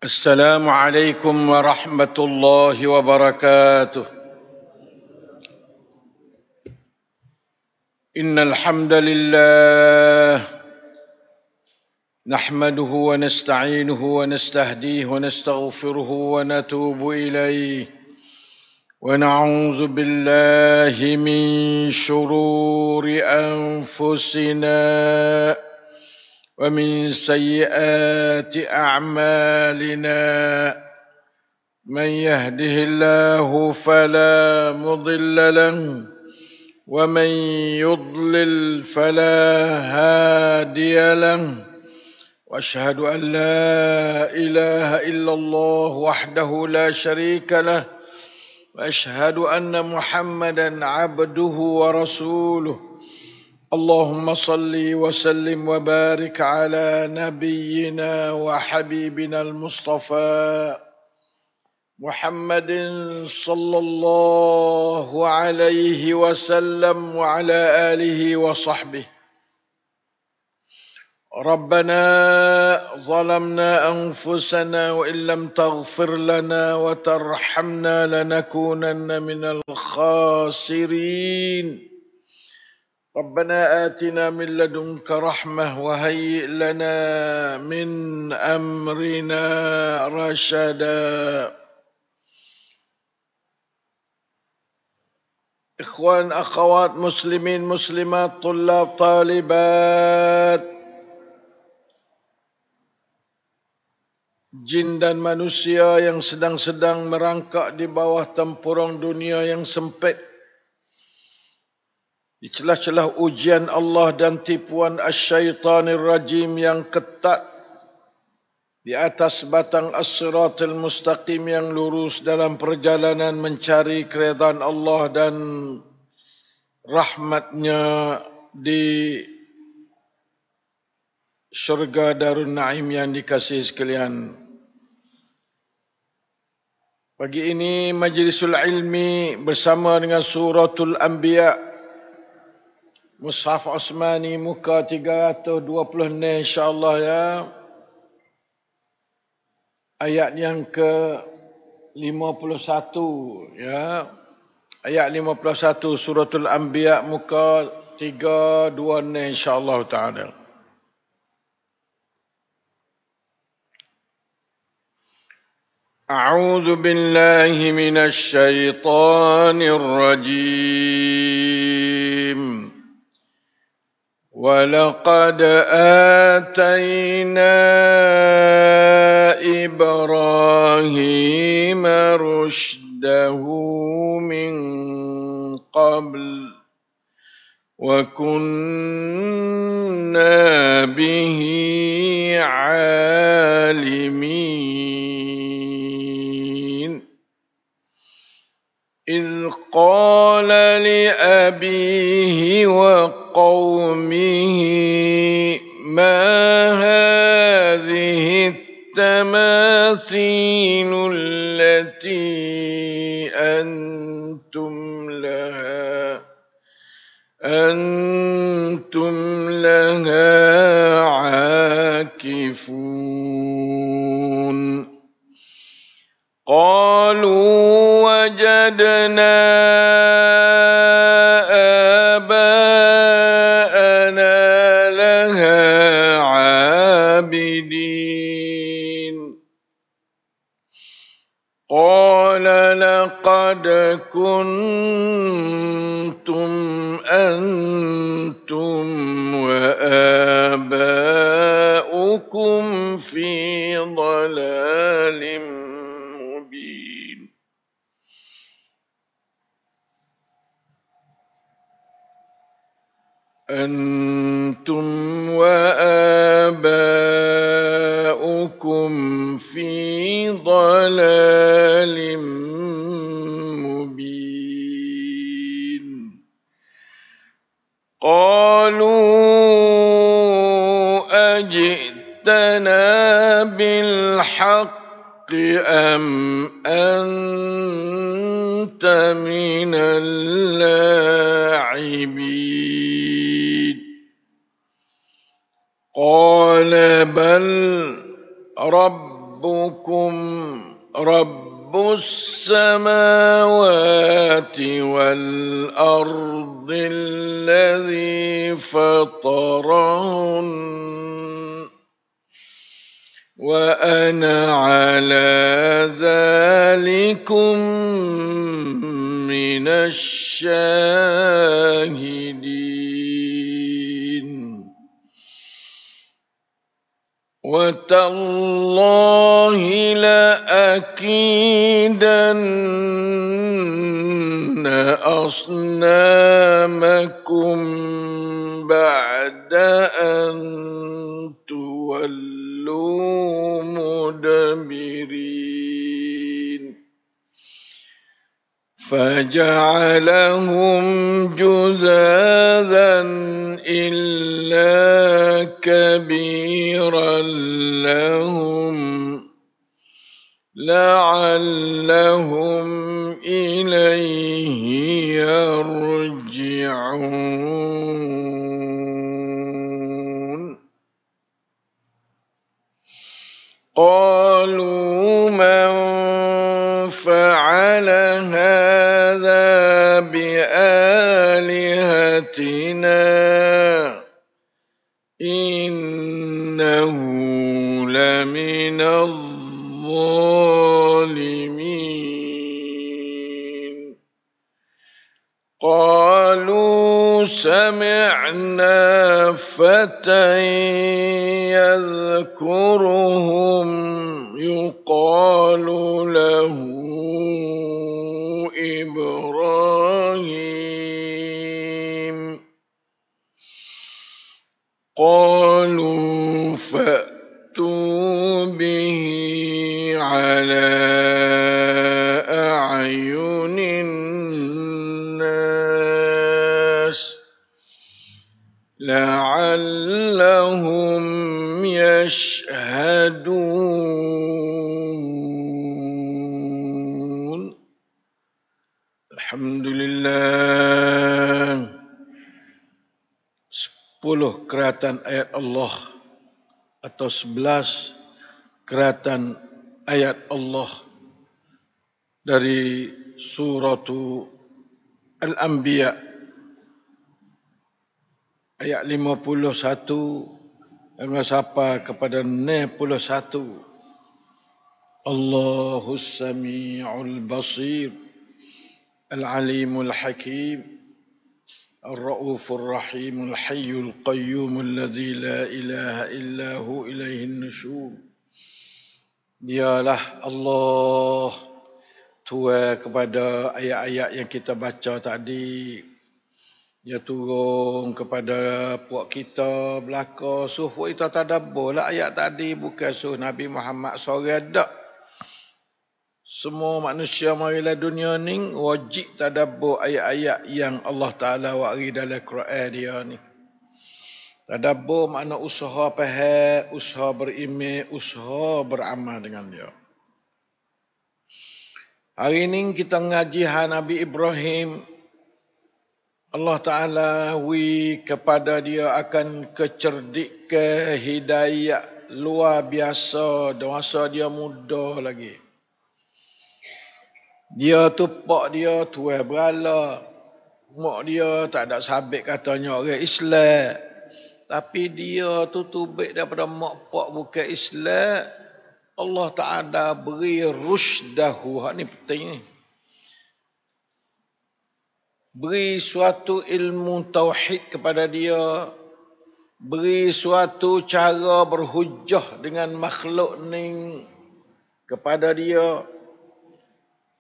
السلام عليكم ورحمة الله وبركاته. إن الحمد لله نحمده ونستعينه ونستهديه ونستغفره ونتوب إليه ونعوذ بالله من شرور أنفسنا ومن سيئات أعمالنا. من يهده الله فلا مضل له ومن يضلل فلا هادي له، واشهد ان لا اله الا الله وحده لا شريك له، واشهد ان محمدا عبده ورسوله. اللهم صل وسلم وبارك على نبينا وحبيبنا المصطفى محمد صلى الله عليه وسلم وعلى آله وصحبه. ربنا ظلمنا أنفسنا وإن لم تغفر لنا وترحمنا لنكونن من الخاسرين. ربنا آتنا من لدنك رحمة وهيئ لنا من أمرنا رشدا. إخوان أخوات مسلمين مسلمات طلاب طالبات, jin dan manusia yang sedang-sedang merangkak di bawah tempurung dunia yang sempit, di celah-celah ujian Allah dan tipuan asy-syaitanir rajim yang ketat, di atas batang as-siratal mustaqim yang lurus dalam perjalanan mencari keridhaan Allah dan rahmatnya di syurga Darun Naim yang dikasihi sekalian. Pagi ini Majlisul Ilmi bersama dengan Suratul Anbiya, Mushaf Osmani muka 320 ni insya-Allah ya. Ayat yang ke-51 ya. Ayat 51 Suratul Anbiya muka 32 ni insya-Allah taala. A'udzu billahi minasy syaithanir rajim. وَلَقَدْ آتَيْنَا إِبْرَاهِيمَ رُشْدَهُ مِنْ قَبْلُ وَكُنَّا بِهِ عَالِمِينَ. إِذْ قَالَ لِأَبِيهِ وَقَوْمِهِ مَا هَذِهِ التَّمَاثِيلُ الَّتِي أَنْتُمْ لَهَا عَاكِفُونَ. قَالُوا وَجَدْنَا آبَاءَنَا لَهَا عَابِدِينَ. قَالَ لَقَدْ كُنْتُمْ أَنْتُمْ وَآبَاؤُكُمْ فِي ضَلَالٍ مُبِينٍ. أَنْتُمْ وَآبَاؤُكُمْ فِي ضَلَالٍ مُبِينٍ. قَالُوا أَجِئْتَنَا بِالْحَقِّ أَمْ أَنْتَ مِنَ اللاعبين. قال بل رب ربكم رب السماوات والأرض الذي فطرهن وأنا على ذلكم من الشاهدين وتالله لأكيدن أصنامكم بعد أن تولوا مدبرين فجعلهم جذاذا إلا كبيرا لهم لعلهم إليه يرجعون قالوا من فعل هذا بآلهتنا إنه لمن الظالمين قالوا سمعنا فتى يذكرهم يقال له إبراهيم قالوا فأتوا به على أعين الناس لعلهم يشهدون Alhamdulillah. 10 keratan ayat Allah atau 11 keratan ayat Allah dari surah Al-Anbiya ayat 51 sampai kepada 61. Allahus Sami'ul Basir Al-Alimul Hakim الرؤوف الرحيم الحي القيوم الذي لا إله إلا هو إليه النشور. Dialah Allah, Tuhan kepada ayat-ayat yang kita baca tadi. Dia turun kepada puak kita belaka, suruh kita tadabbur lah ayat tadi, bukan suruh Nabi Muhammad seorang dak. Semua manusia marilah dunia ni wajib tadabbur ayat-ayat yang Allah Ta'ala wari dalam Quran dia ni. Tadabbur makna usaha faham, usaha beriman, usaha beramal dengan dia. Hari ini kita ngaji Nabi Ibrahim. Allah Ta'ala wi kepada dia akan kecerdikan hidayah luar biasa masa dia muda lagi. Dia tu pak dia tuai berala. Mak dia tak ada sabit katanya orang Islam. Tapi dia tu tubik daripada mak pak bukan Islam. Allah Ta'ala beri rushdahu. Hak ni penting ni. Beri suatu ilmu tauhid kepada dia. Beri suatu cara berhujjah dengan makhluk ni kepada dia.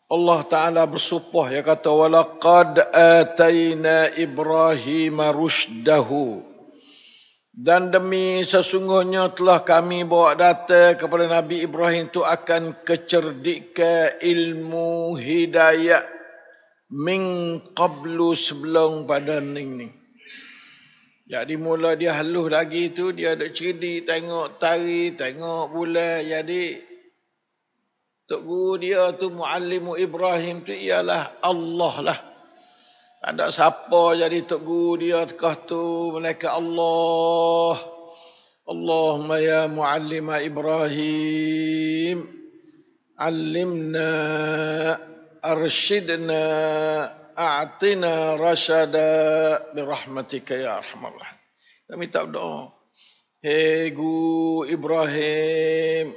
Allah Ta'ala bersumpah, dia kata walaqad atayna Ibrahim rushdahu, dan demi sesungguhnya telah kami bawa datang kepada Nabi Ibrahim itu akan kecerdikan ilmu hidayah min qablu sebelum pada ni. Jadi mula dia halus lagi tu dia ada cerdik, tengok tari, tengok bulan. Jadi Tok Guru dia tu Muallimu Ibrahim tu ialah Allah lah. Tak ada siapa jadi Tok Guru dia kah tu malaikat Allah. Allahumma ya muallima Ibrahim, allimna, arshidna, a'tina rasyada birahmatika ya arhamar rahim. Kita minta doa. Hei Guru Ibrahim,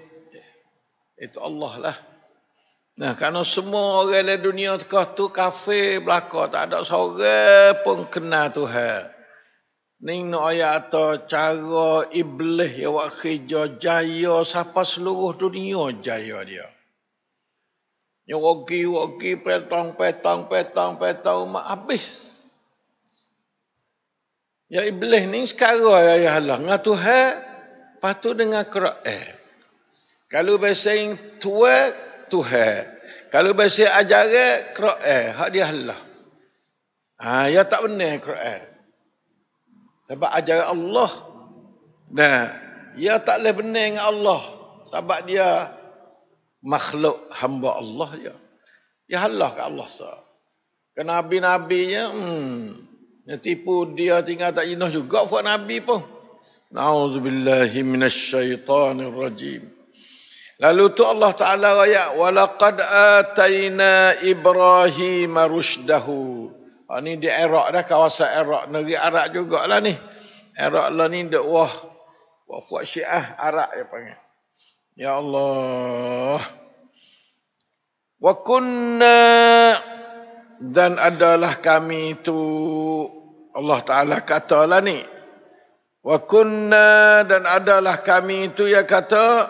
itu Allah lah. Nah, kerana semua orang di dunia tu kafir belaka, tak ada seorang pun kenal Tuhan. Ning no ayat atau cara iblis yang buat kerja jaya sampai seluruh dunia jaya dia. Yang wagi petang mak habis. Ya iblis ni sekarang ya Allah dengan Tuhan patu dengan Quran. Kalau bahasa tua Tuhan. Kalau bahasa ajaran Quran hak dia Allah. Ya tak benar Quran. Sebab ajaran Allah. Nah, dia tak boleh benar dengan Allah. Sebab dia makhluk hamba Allah dia. Ya Allah ke Allah sah. Ke Nabi-Nabinya, yang tipu dia tinggal tak jenuh juga buat Nabi pun. Na'udzubillahi minasyaitanirrajim. Lalu tu Allah Ta'ala raya, وَلَقَدْ آتَيْنَا إِبْرَاهِيمَ رُشْدَهُ. Ni di Iraq dah, kawasan Iraq. Negeri Arab jugalah ni. Iraq lah ni dakwah. Wafat Syiah Arab dia panggil. Ya Allah. Wa kunna, dan adalah kami tu, Allah Ta'ala katalah ni. Wa kunna, dan adalah kami tu, ya kata,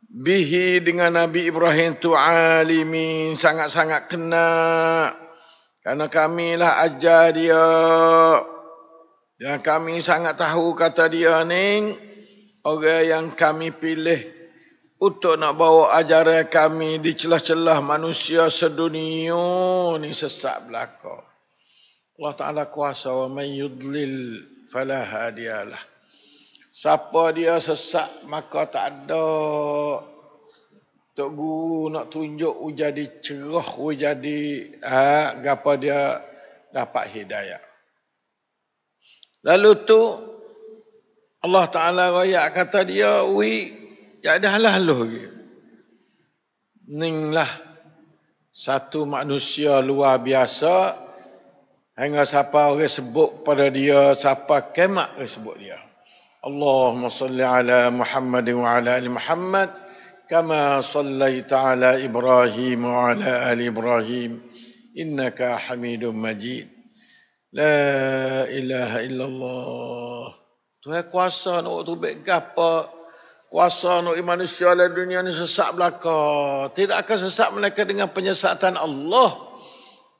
bihi dengan Nabi Ibrahim tu alimin, sangat-sangat kena. Kerana kamilah ajar dia. Dan kami sangat tahu kata dia ni, orang yang kami pilih untuk nak bawa ajaran kami di celah-celah manusia sedunia ni sesat belaka. Allah Ta'ala kuasa, wa man yudlil fala hadiyalah. Siapa dia sesat maka tak ada Tok Guru nak tunjuk jadi cerah, jadi gapa dia dapat hidayah. Lalu tu Allah Ta'ala royak kata dia, ya dah lalu. Ning lah satu manusia luar biasa, hingga siapa orang sebut pada dia, siapa kemak orang sebut dia. Allahumma salli ala Muhammad wa ala ali Muhammad kama sallaita ala Ibrahim wa ala ali Ibrahim innaka Hamidum Majid. La ilaha illallah. Tuhan kuasa nak waktu baik gapa, kuasa nak manusia dalam dunia ni sesat belaka. Tidak akan sesat melainkan dengan penyesatan Allah.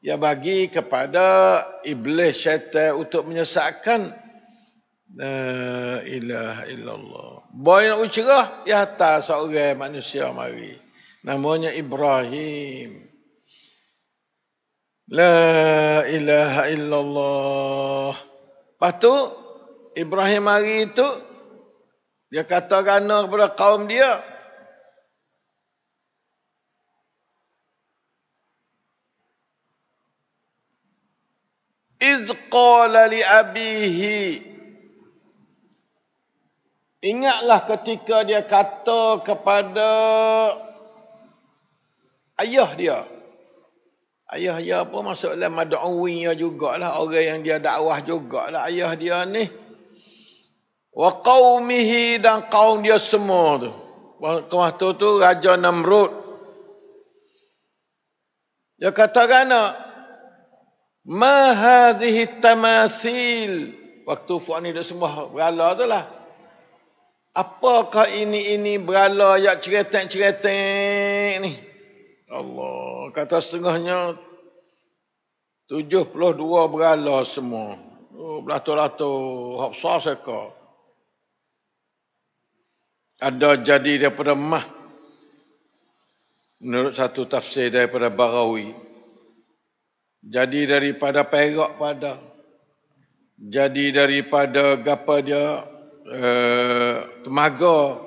Dia bagi kepada iblis syaitan untuk menyesatkan. La ilaha illallah. Boy nak ucerah, ya hantar seorang manusia mari. Namanya Ibrahim. La ilaha illallah. Lepas tu, Ibrahim mari itu, dia kata kerana kepada kaum dia, إِذْ قَالَ لِأَبِيهِ. Ingatlah ketika dia kata kepada ayah dia. Ayah dia pun masuk dalam mad'uwiyah jugalah. Orang yang dia dakwah jugalah ayah dia ni. Wa qaumihi, dan kaum dia semua tu. Waktu tu Raja Namrud. Dia katakan, ma hadhihi tamasil. Waktu fuak ni dia sembah berhala tu lah. Apakah ini berhala yang ceretek-ceretek ni? Allah, kata setengahnya 72 berhala semua. Beratur-ratur, hak besar seka. Ada jadi daripada emas. Menurut satu tafsir daripada Barawi. Jadi daripada perak pada. Jadi daripada gapa dia, temaga.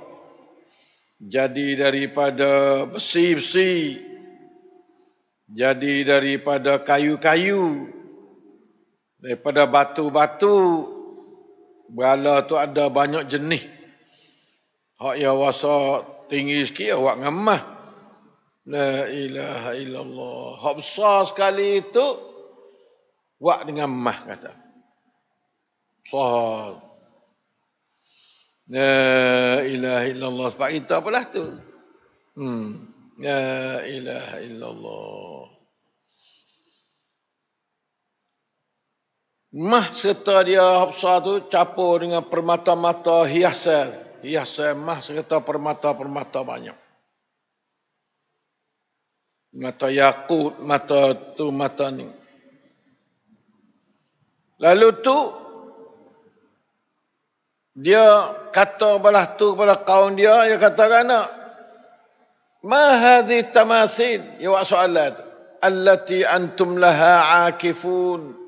Jadi daripada besi-besi. Jadi daripada kayu-kayu. Daripada batu-batu. Berhala tu ada banyak jenis. Hak yang wasa tinggi sikit, awak ngemah. La ilaha illallah. Hak besar sekali itu, wak dengan mah kata. Besar. La ilaha illallah. Sebab kita apalah tu. La ilaha illallah. Mah serta dia besar tu capur dengan permata-mata hiasan. Hiasan mah serta permata-permata banyak. Mata yakut, mata tu, mata ni. Lalu tu, dia kata belah tu kepada kaum dia katakan, ma hadhi tamathil, ya wak soalan tu, allati antum laha akifun.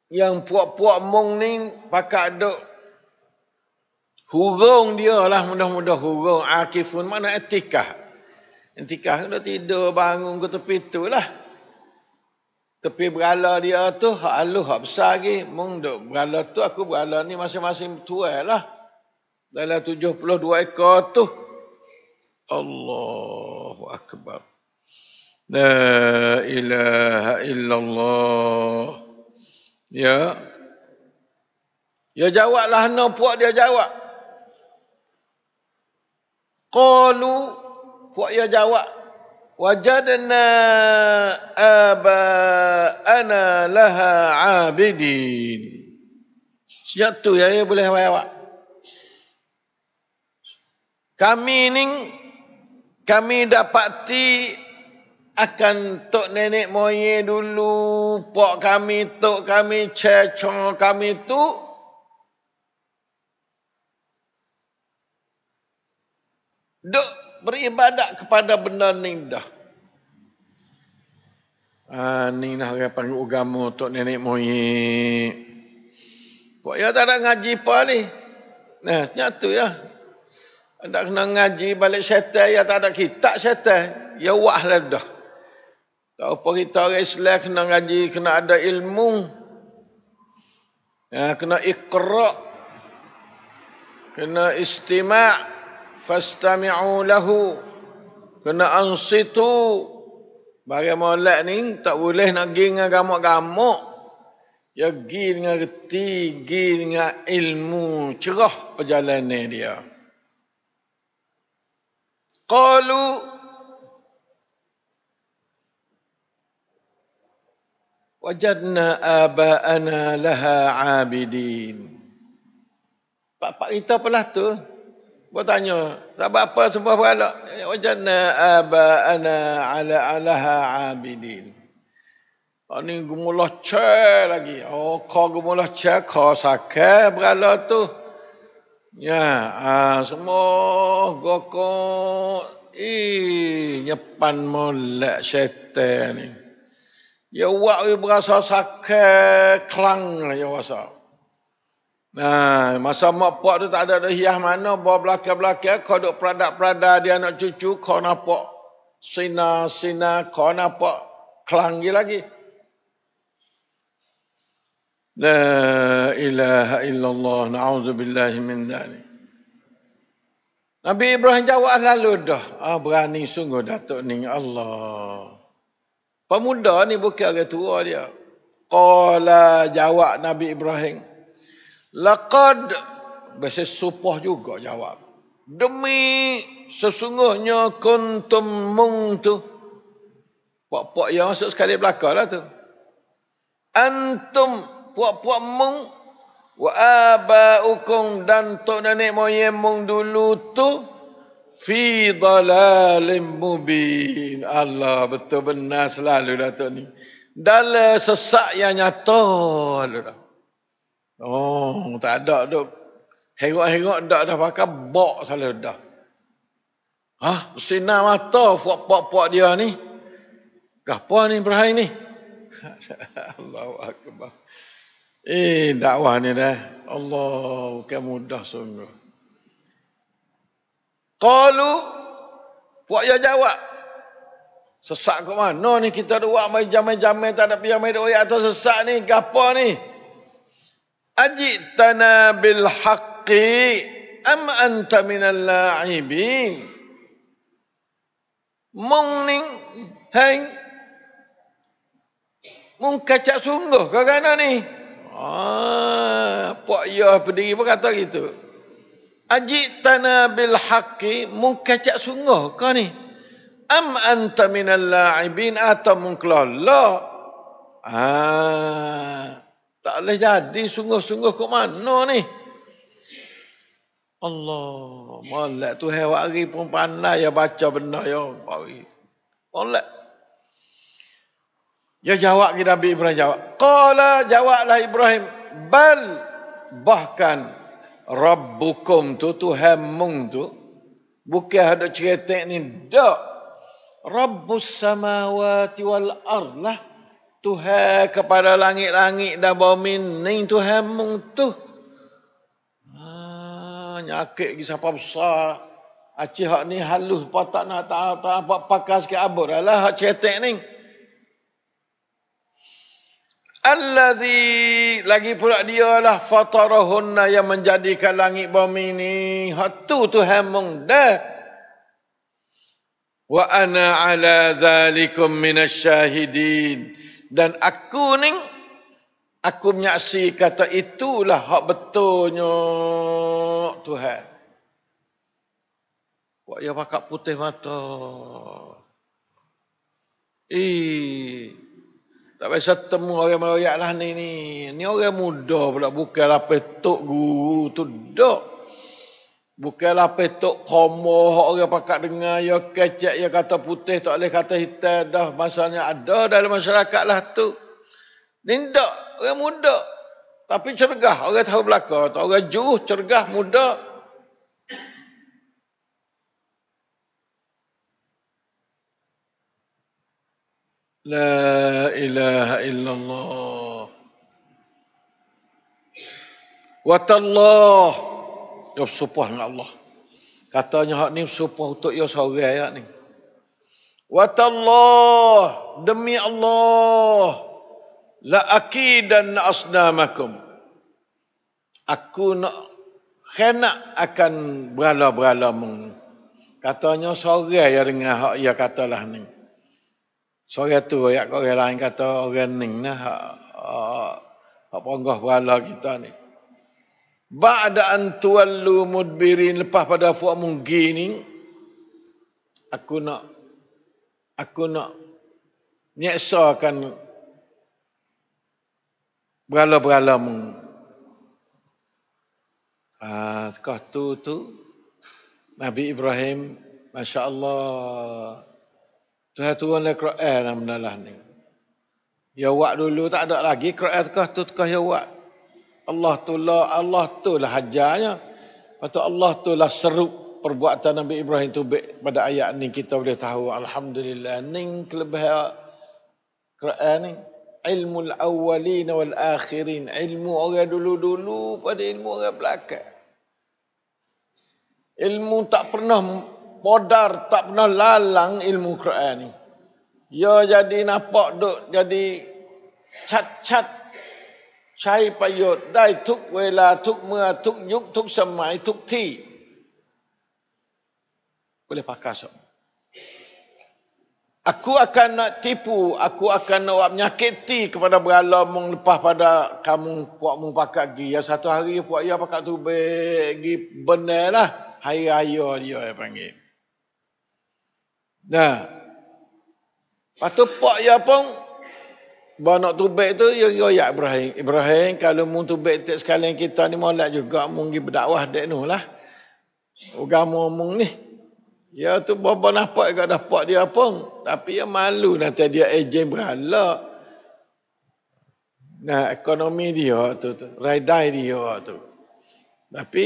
Yang puak-puak mung ni pakak duk hurung dia lah, mudah-mudah hurung. Akifun mana etikah. Etikah dah tidur bangun ke tepi tu lah. Tepi berhala dia tu, hak halus, hak besar lagi. Mung duk berhala tu, aku berhala ni masing-masing tuai lah. Dalam 72 ekor tu. Allahu Akbar. La ilaha illallah. Ya. Ya jawablah, no puak dia jawab. Qalu, puak dia jawab, wajadna aba'ana laha abidin. Sejak tu ya boleh jawab. Kami dapati akan tok nenek moyang dulu, pak kami, tok kami, cecong kami tu duk beribadat kepada benda ni dah. Ni lah orang panggil agama tok nenek moyang. Pak ya tak ada ngaji apa ni. Nah, nyatu ya. Ada kena ngaji balik syaitan, ya tak ada kitab syaitan. Ya wah lah dah. Tak apa kita orang Islam kena ngaji, kena ada ilmu. Ya, kena iqra'. Kena istima'. Fastami'u lahu. Kena ansitu. Bagi molek ni tak boleh nak pergi dengan gamuk-gamuk. Ya pergi dengan reti, pergi dengan ilmu. Cerah perjalanan dia. Qalu wajadna aba'ana laha abidin. Pak kita apalah tu? Buat tanya, tak apa semua berhala. Wajadna aba'ana laha abidin. Ni gemulah cah lagi. Oh, kau gemulah cah, kau sakai berhala tu. Ya, semua gokok. Nyepan molek syaitan ni. Ya wak berasa sakit kelang ya wasa. Nah, masa mak pak tu tak ada hias mana, bawa belakang-belakang kau duk peradak-peradak dia anak cucu, kau nampak sina-sina, kau nampak kelang lagi. La ilaha illallah, na'udzubillahi min dzalik. Nabi Ibrahim jawab lalu dah. Berani sungguh Datuk ni Allah. Pemuda ni bukan orang tua dia. Qala jawab Nabi Ibrahim. Laqad, bahasa supah juga jawab. Demi sesungguhnya kuntum mung tu. Puak-puak yang masuk sekali belakang lah tu. Antum, puak-puak mung. Wa aba'ukum dan tok nenek moyang mung dulu tu. Fi dalalim mubin. Allah betul benar selalu Datuk ni. Dalam sesak yang nyata lu dah. Oh, tak ada duk. Hengok-hengok dak dah pakai bok selalu dah. Sinar mata puak-puak dia ni. Gapo ni Ibrahim ni? Allahu akbar. Dakwah ni dah. Allah bukan mudah sungguh. Qalu, puak dia jawab. Sesak ke mana ni kita dua mai jamai-jamai tak ada pian mai doyak atas sesak ni, gapo ni? Ajitana bil haqqi am anta minal la'ibin. Mung ning, hai, mung kacak sungguh kau kana ni. Pak ya berdiri pun kata gitu. Ajitana bil haqqi, mung kacak sungguh kau ni. Am anta minal la'ibin atau mung kelala. Tak boleh jadi sungguh-sungguh ke mana ni? Allah, molek tu hari pun pandai ya baca benda ya. Molek. Ya jawab kita Nabi Ibrahim jawab. Qala jawablah Ibrahim, bal bahkan rabbukum tu Tuhan mung tu bukan ada cerita ni dak. Rabbus samawati wal ard lah. Tuhan kepada langit-langit dan bumi ni Tuhan mung tu. Nyakit lagi siapa besar. Acih hak ni halus tak nak pakai sikit abur lah hak cetek ni. Allazi lagi pula dia lah fatarahunna yang menjadikan langit bumi ni. Hak tu Tuhan mung dah. Wa ana ala zalikum minasyahidin. Dan aku ni, aku menyaksi kata itulah hak betulnya Tuhan. Wak ya pakak putih mata. Tak biasa temu orang meroyak lah ni. Ni orang muda pula. Bukanlah petuk guru tu dok. Bukanlah petuk komoh orang pakak dengar. Ya kecek, ya kata putih. Tak boleh kata hitam dah. Masalahnya ada dalam masyarakat lah tu. Ni tak. Orang muda. Tapi cergah. Orang tahu belakang. Orang juh, cergah, muda. La ilaha illallah. Watallah. Ya bersumpah dengan Allah. Katanya hak ni bersumpah untuk ya seorang ayat ni. Watallah. Demi Allah. La akidan asnamakum. Aku nak kena akan berala-berala mung. Katanya seorang yang dengar hak ya katalah ni. Seorang tu ayat orang lain kata orang ni nah hak penggah berala kita ni. Ba'da an tuwallu mudbirin, lepas pada fuak munggi ni aku nak nyeksakan berala-berala mung. Kah tu Nabi Ibrahim masya-Allah Tuhan turunlah Quran menalah ni. Ya wak dulu tak ada lagi Quran kah ya wak. Allah tu lah hajarnya. Lepas Allah tu lah seru perbuatan Nabi Ibrahim tu pada ayat ni kita boleh tahu alhamdulillah ni kelebihan Quran ni ilmu al-awwalin wal akhirin, ilmu orang dulu-dulu pada ilmu orang belakang. Ilmu tak pernah podar, tak pernah lalang ilmu Quran ni. Ya jadi nampak duk jadi cat-cat Chai payut ได้ทุกเวลาทุกเมื่อทุกยุคทุกสมัยทุกที่ boleh pakai semua. Aku akan nak tipu, aku akan nak menyakiti kepada berala mung lepas pada kamu puak mung pakai gi. Ya satu hari puak ya pakai tu gi benar lah. Hari raya dia panggil. Nah. Lepas tu puak ya pun nak tubik tu, ya Ibrahim, kalau mu tubik tak sekalian kita ni molek juga, mu pergi berdakwah dek nu lah. Agama mu ni. Ya tu bapa nampak juga dapat dia pun. Tapi ya malu nanti dia ejen berhala. Nah, ekonomi dia tu. Raidai dia tu. Tapi,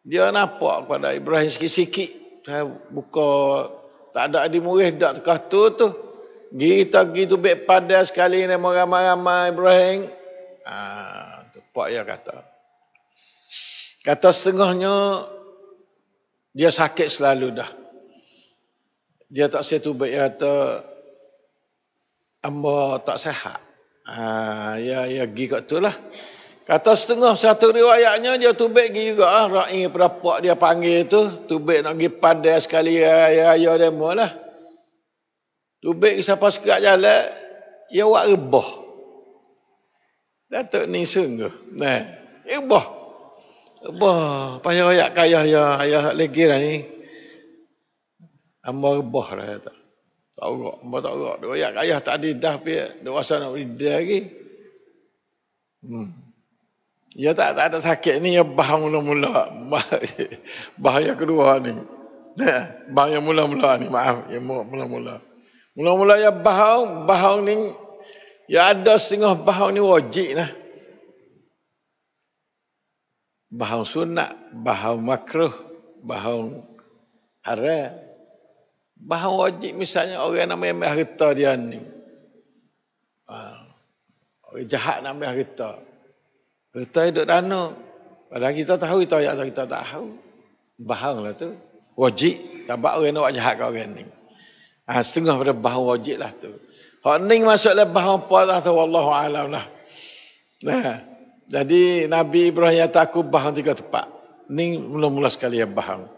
dia nampak pada Ibrahim sikit-sikit. Saya buka, tak ada adik murid dak tekah tu. Kita gitu baik pada sekali ni ramai-ramai Ibrahim. Tu pak ya kata. Kata setengahnya dia sakit selalu dah. Dia tak sihat baik kata amba tak sihat. Ya gi kat tu lah. Kata setengah satu riwayatnya dia tubik pergi juga ra'i perapak dia panggil tu, tubik nak pergi padai sekali raya demo lah. Tubik siapa sekat jalan, dia buat rebah. Datuk ni sungguh. Nah, rebah. Rebah, payah rakyat kaya ayah tak lagi dah ni. Hamba rebah dah kata. Tak urak, hamba tak urak. Rakyat kaya tak ada dah pia, dia rasa nak beri dia lagi. Ya tak ada sakit ni, ya bah mula-mula. Bah yang kedua ni. Bah yang mula-mula ni, maaf. Ya mula-mula. Mula-mula ya bahang ni, ya ada setengah bahang ni wajib lah. Bahang sunat, bahang makruh, bahang haram. Bahang wajib misalnya orang nak ambil harta dia ni. Orang jahat nak ambil harta. Kita hidup dana. Padahal kita tahu, kita tak tahu. Bahang lah tu. Wajib. Sebab orang nak buat jahat kat orang ni. Setengah pada bahang wajib lah tu. Hak ni masuk dalam bahang apa lah tu. Wallahu'alam lah. Nah, jadi Nabi Ibrahim kata aku bahang 3 tempat. Ni mula-mula sekali ya bahang.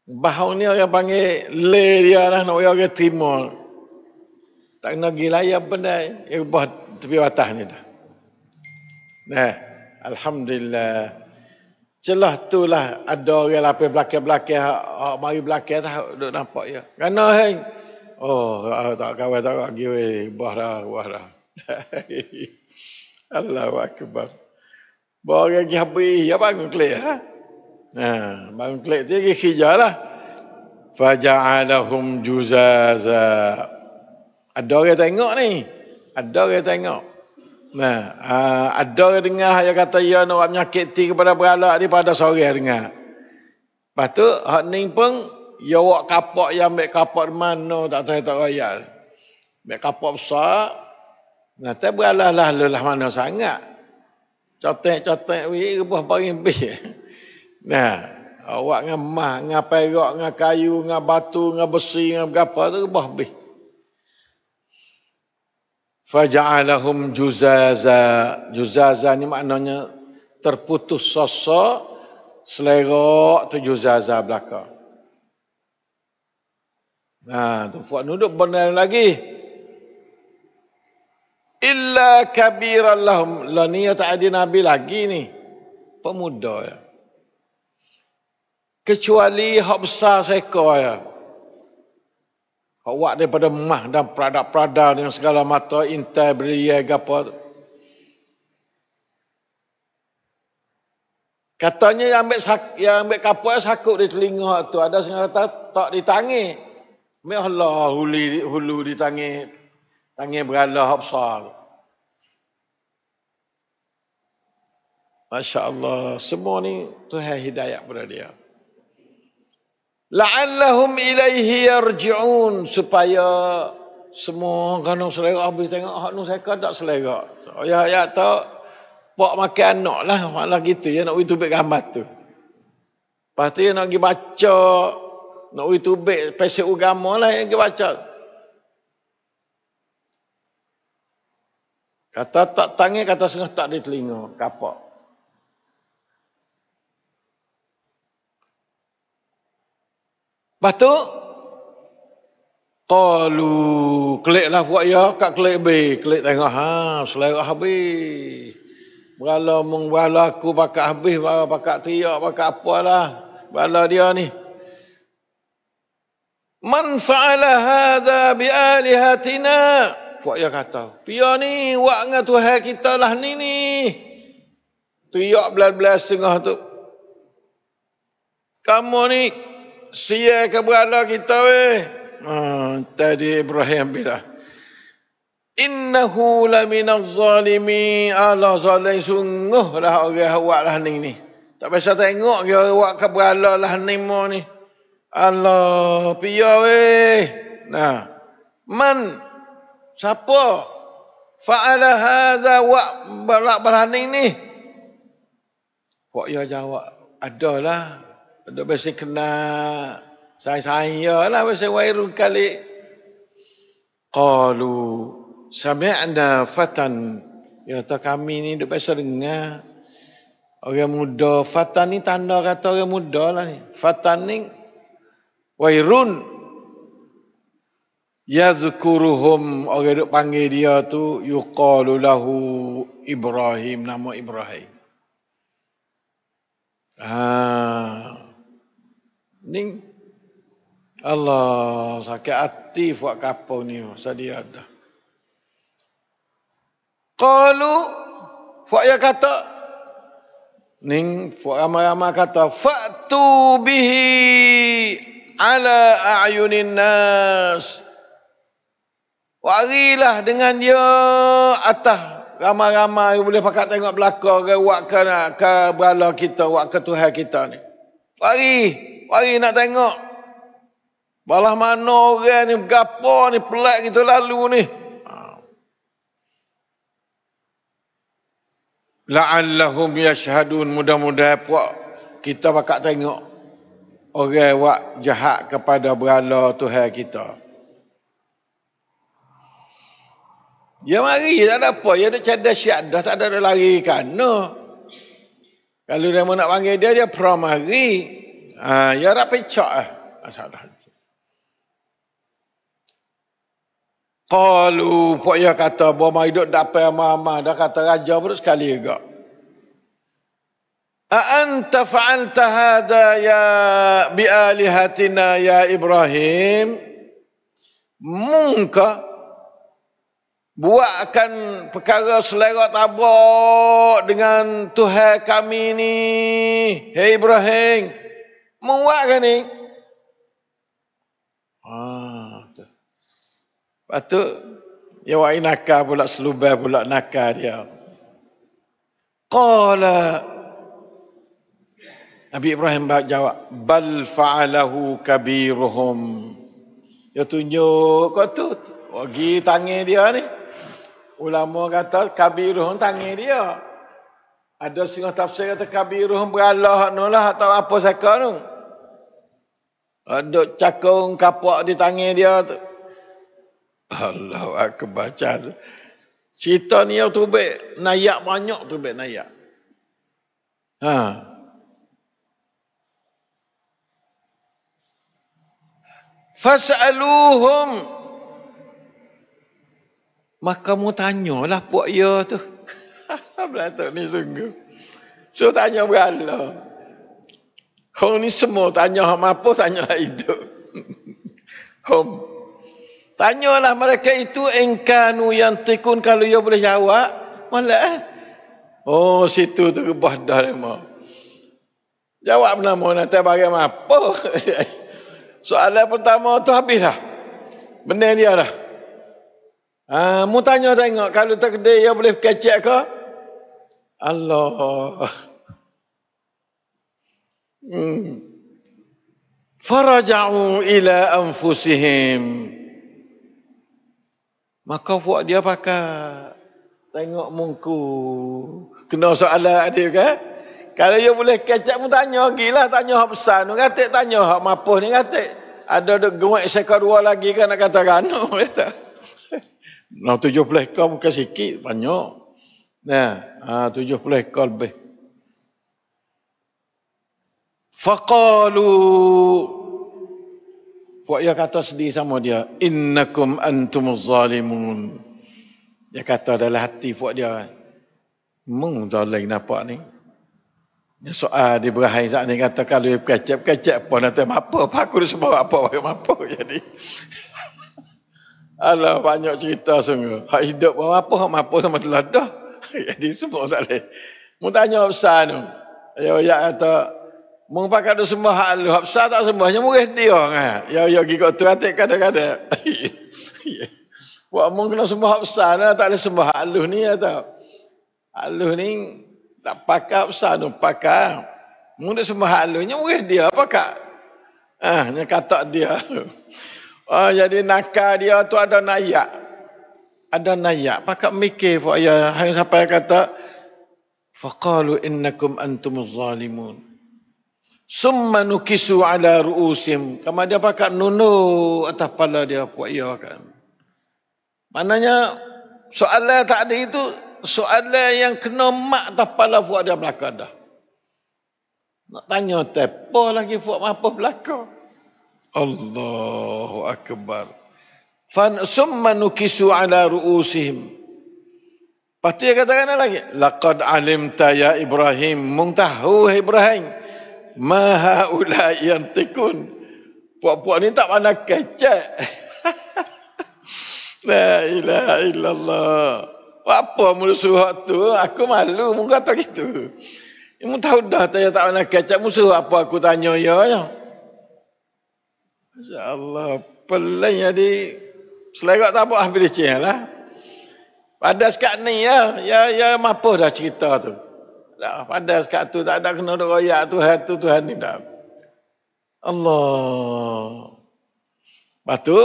Bahang ni orang panggil le dia lah. Nak orang terima. Tak kena gila ya benda. Yang bah tepi atas ni dah. Nah, alhamdulillah. Celah tu lah ada orang lapis belakang-belakang hak mari belakang tak duk nampak ya. Kerana hang tak kawan tak lagi weh bah dah. Allahu akbar. Bawa lagi habis ya bangun kelik ha. Bangun kelik tu lagi khijalah. Faja'alahum juzaza. Ada orang tengok ni. Ada orang tengok. Nah, ada orang dengar yang kata ya nak menyakiti kepada beralak daripada seorang dengar. Lepas tu hak ni pun ya wak kapak yang ambil kapak mana tak tahu tak royal. Ambil kapak besar. Nah, tak beralak lah mana sangat. Cotek wi rebah paling lebih. Nah, awak dengan mah, dengan perak, dengan kayu, dengan batu, dengan besi, dengan berapa tu rebah lebih. Faja'alahum juzaza. Juzaza ni maknanya terputus sosok, selerok tu juzaza belakang. Tu buat nuduk benar lagi. Illa kabiran lahum. Lah ni tak ada Nabi lagi ni. Pemuda ya. Kecuali hak besar seekor ya. Awak daripada mah dan prada-prada dengan segala mata intai beria apa. Katanya yang ambil kapal sakut di telinga tu ada yang kata tak ditangi. Ambil Allah hulu ditangi. Tangi berala hak besar. Masya-Allah, semua ni Tuhan hidayah pada dia. La'allahum ilaihi yarji'un, supaya semua kena selera habis tengok hak nu saya tak selera. Ya tak pak makan anak lah malah gitu ya nak pergi tubik gambar tu. Lepas tu ya nak pergi baca, nak pergi tubik pesek agama lah yang pergi baca. Kata tak tangi, kata setengah tak di telinga, kapak. Lepas tu, qalu, keliklah buat ya, kat kelik B, kelik tengok, selera habis. Berala aku pakai habis, pakai teriak, pakai apalah, berala dia ni. Man fa'ala hadha bi'alihatina. Buat ya kata, pia ni, wak dengan Tuhan kita lah ni. Teriak belas-belas setengah tu. Kamu ni, sia ke berala kita weh. Tadi Ibrahim bilang. Innahu laminaz zalimi. Allah zalim sungguh lah orang awak lah ni. Tak biasa tengok dia awak ke berala lah ni mo ni. Allah pia weh. Nah. Man siapa fa'ala hadza wa balak ni. Kok ya jawab adalah ada biasa kena saya lah biasa wairun kali. Qalu sami'na fatan Ya kata kami ni duk biasa dengar orang muda. Fatan ni tanda kata orang muda lah ni. Fatan ni wairun yazkuruhum, orang duk panggil dia tu yuqalu lahu Ibrahim, nama Ibrahim. Ni Allah sakit hati buat kapau ni sedia dah. Qalu buat ya kata ning buat ramai-ramai kata fa'tu bihi ala a'yunin nas. Warilah dengan dia atas ramai-ramai boleh pakat tengok belakang ke wak ke berhala kita, wak ke Tuhan kita ni. Wari nak tengok. Balah mana orang ni gapo ni pelak kita lalu ni. La'allahum yashhadun, mudah-mudahan puak kita pakat tengok orang wak jahat kepada berhala Tuhan kita. Ya mari, tak ada apa. Ya ada cadas syadah, tak ada lari kana. Kalau dia mau nak panggil dia, dia pernah mari. Ya nak pecah lah. Masalah. Qalu, puak ya kata, bahawa hidup dapat ama-ama. Dah kata raja pun sekali juga. A'anta fa'alta hadha ya bi'alihatina ya Ibrahim. Mungka buatkan perkara selera tabak dengan Tuhan kami ni. Hei Ibrahim. Buatkan ni. Lepas tu, ya wa'i nakal pula, selubah pula nakal dia. Qala, Nabi Ibrahim jawab, bal fa'alahu kabiruhum. Dia tunjuk kau tu, bagi tangan dia ni. Ulama kata kabiruhum tangan dia. Ada setengah tafsir kata kabiruhum beralah no lah atau apa saka tu. Ada cakung kapak di tangan dia tu. Allahu akbar. Cerita ni yang tu baik nayak banyak tu baik nayak. Fas'aluhum, maka mu tanyalah puak ya tu. Belatuk ni sungguh. So tanya berhala. Hong ni semua tanya hak apa, tanya hak hidup. Hong. Tanyalah mereka itu engkanu yang tikun, kalau ia boleh jawab. Malah oh situ tu rebah dah lama. Jawab nama nanti bagaimana apa. Soalan pertama tu habis dah. Benar dia dah. Mu tanya tengok kalau takdir ia boleh kecek ke? Allah. Faraja'u ila anfusihim. Maka buat dia pakai tengok muka. Kena soalan ada kan? Kalau dia boleh kecek mu tanya lagi lah. Tanya hak besar tu. Katik tanya hak mapuh ni katik. Ada gemak sekar dua lagi kan nak katakan. Kata. 70 ekor bukan sikit. Banyak. Nah, 70 ekor lebih. Faqalu. Puak dia kata sedih sama dia. Innakum antumuz zalimun. Dia kata dalam hati puak dia. Zalim nampak ni. Soal di Ibrahim saat ni kata kalau dia kecep apa nanti apa aku semua apa jadi. Alah banyak cerita sungguh. Hak hidup apa sama teladah. Jadi semua tak boleh. Mu tanya besar tu. Ya kata mung pakai tu sembah hak lu, hak besar tak sembahnya murih dia kan. Ya pergi kat tu atik kadang-kadang. Buat mung kena sembah hak besar dah, tak boleh sembah hak lu ni atau. Hak lu ni tak pakai hak besar tu, pakai. Mung dak sembah hak lu nya murih dia pakai. Nya katak dia. Jadi nakal dia tu ada nayak. Ada nayak, pakai mikir buat ya hang sampai kata faqalu innakum antumuz zalimun. Summa nukisu ala ru'usim. Kama dia pakai nunu atas kepala dia buat ia kan. Maknanya soalan tak ada itu soalan yang kena mak tapala buat dia belakang dah. Nak tanya tepo lagi buat apa belakang. Allahu akbar. Fan summa nukisu ala ru'usihim. Pasti dia katakan lagi, laqad alimta ya Ibrahim, mung tahu Ibrahim, ma haula yantikun. Puak-puak ni tak pandai kecek. La ilaha illallah. Apa musuh tu? Aku malu mung kata gitu. Mung tahu dah saya tak pandai kecek, musuh apa aku tanya ya. Masya-Allah, pelan jadi selerak tak apa habis dia lah. Pada sekat ni ya apa dah cerita tu. Dah pada sekat tu tak ada kena duk royak Tuhan ni dah. Allah. Lepas tu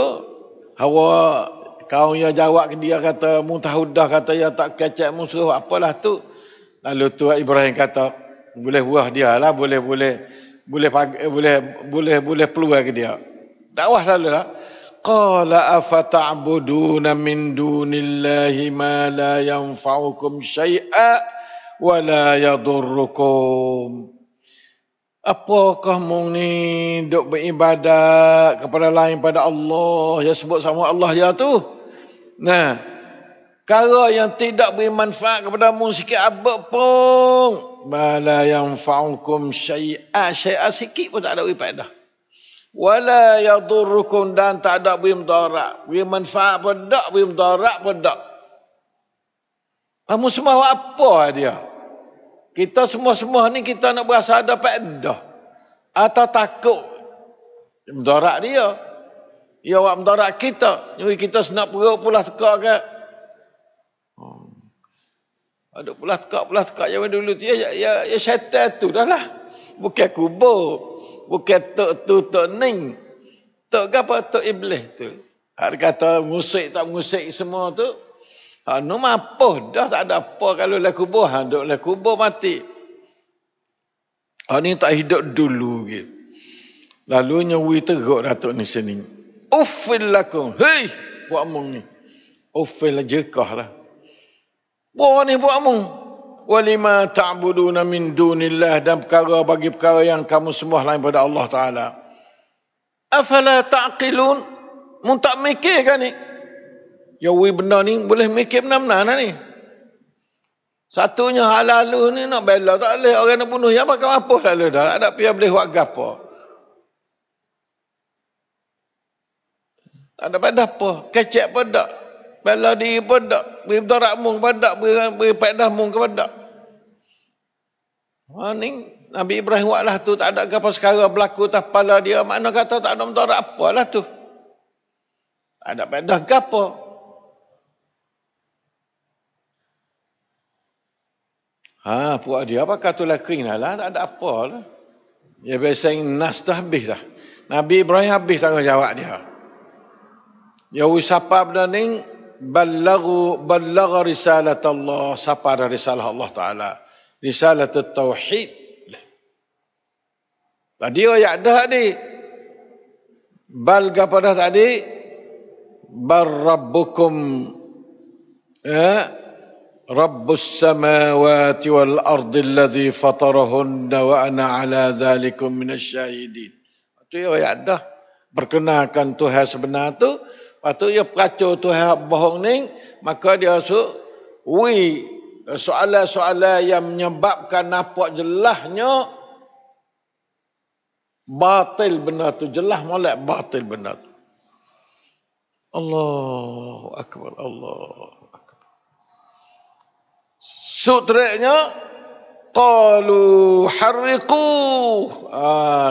Hawa kau yang jawab ke dia kata mu tahu dah kata ya tak kecek musuh apalah tu. Lalu tu Ibrahim kata boleh buah dia lah boleh peluang ke dia. Dakwah lalu lah. Qala afata'buduna min dunillahi ma la yanfa'ukum syai'a wa la yadurrukum. Apakah mung ni duk beribadat kepada lain pada Allah yang sebut sama Allah dia tu? Nah, perkara yang tidak beri manfaat kepada mung sikit abad pun. Ma la yanfa'ukum syai'a, syai'a sikit pun tak ada beri faedah. Wala yadurrukum dan tak ada beri mudarat. Beri manfaat pun tak, beri mudarat pun tak. Kamu semua buat apa dia? Kita semua ni kita nak berasa ada faedah. Atau takut mudarat dia. Dia buat mudarat kita. Jadi kita senak perut pula teka ke. Ada pula teka zaman dulu tu. Ya syaitan tu dah lah. Bukan kubur. Bukan tok ning. Tok apa? Tok iblis tu. Ada kata musik tak musik semua tu. No apa dah tak ada apa kalau lah kubur. Duk lah kubur mati. Ni tak hidup dulu gitu. Lalu nyawi teruk Datuk ni sini. Uffil lakum. Hei, buat mung ni. Uffil lah jekah lah. Buat ni buat mung. Walima ta'buduna min dunillah dan perkara bagi perkara yang kamu sembah lain pada Allah Ta'ala. Afala ta'qilun? Mu tak mikir kan ni? Ya wui benda ni boleh mikir benar-benar lah ni. Satunya hal lalu ni nak bela tak boleh. Orang nak bunuh ya makan apa lalu dah. Ada pihak boleh buat gapo. Tak ada pada apa. Kecek pun tak. Bela diri pun tak. Beri bedarak mung pun tak. Beri faedah mung pun tak. Ni Nabi Ibrahim buatlah tu tak ada apa sekarang berlaku atas kepala dia. Makna kata tak ada mudarat apalah tu. Tak ada faedah gapo. Puak dia apa kata lah kering lah. Tak ada apa lah. Ya biasa nas tu habis dah. Nabi Ibrahim habis tanggungjawab dia. Ya wisapa benda ni ballagha risalat Allah. Sapa ada risalah Allah Ta'ala. Risalat tauhid. Tadi ayat dah tadi. Bal kepada tadi. Bar rabbukum. Rabbus samawati wal ardi alladhi fatarahunna wa ana ala dhalikum minasyahidin. Itu ayat dah. Perkenalkan Tuhan sebenar tu. Lepas tu dia peracau Tuhan bohong ni. Maka dia soalan-soalan yang menyebabkan nampak jelasnya batil benar tu. Jelas molek batil benar tu. Allahu Akbar. Allahu Akbar. Sutreknya qalu harriqu.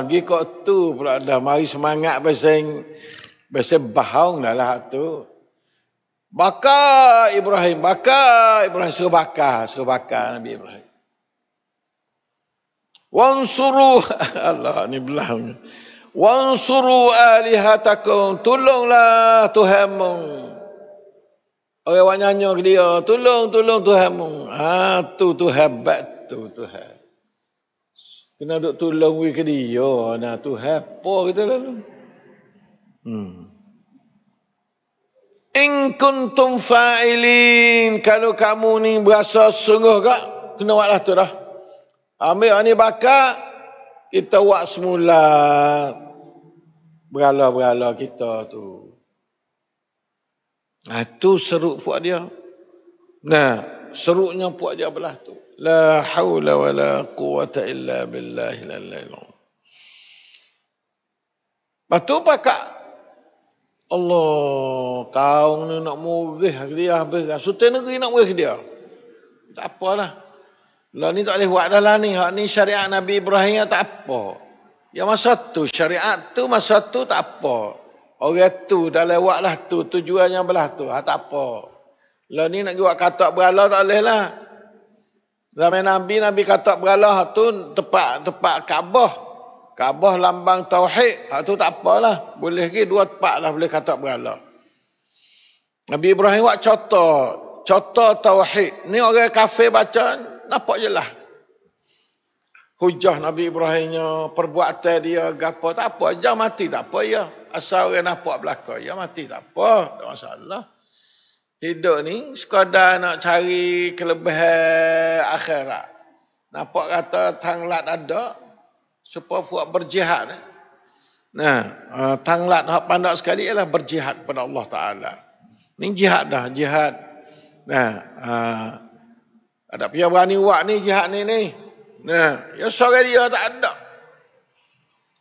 Gikok tu pula dah mari semangat bahasa bahang dah lah tu. Bakar Ibrahim suruh bakar Nabi Ibrahim. Wansuru Allah ni belahnya. Wansuru alihatakum, tolonglah Tuhanmu. Orang awak nyanyi ke dia, tolong Tuhanmu. Tu hebat tu Tuhan. Kena duk tolong ke dia, Tuhan apa kita lalu. In kuntum fa'ilin, kalau kamu ni berasa sungguh kak, kena buatlah tu dah. Ambil ni bakar, kita buat semula berala-berala kita tu. Tu seruk puak dia. Nah, seruknya puak dia belah tu. La haula wa la quwata illa billahil aliyyil azim. Lepas pakak Allah, kau ni nak murih dia habis. Sultan negeri nak murih dia. Tak apalah. Lah ni tak boleh buat dah lah ni. Hak ni syariat Nabi Ibrahim tak apa. Ya masa tu syariat tu masa tu tak apa. Orang tu dah lewat lah tu. Tujuannya belah tu. Tak apa. Lah ni nak buat katak berala tak boleh lah. Zaman Nabi katak berala tu tepat Kaabah. Kaabah lambang tauhid, tu tak apalah. Boleh ke dua tempat lah boleh katak berhala. Nabi Ibrahim buat contoh tauhid. Ni orang kafir baca, nampak je lah. Hujah Nabi Ibrahimnya, perbuatan dia, gapo tak apa. Jangan mati tak apa ya. Asal orang nampak belakang, ya mati tak apa. Tak masalah. Hidup ni sekadar nak cari kelebihan akhirat. Nampak kata tanglat ada, supaya buat berjihad. Nah, tanglat hak pandak sekali ialah berjihad kepada Allah Ta'ala. Ni jihad dah, jihad. Nah, ada pihak berani buat ni jihad ni. Nah, ya seorang dia tak ada.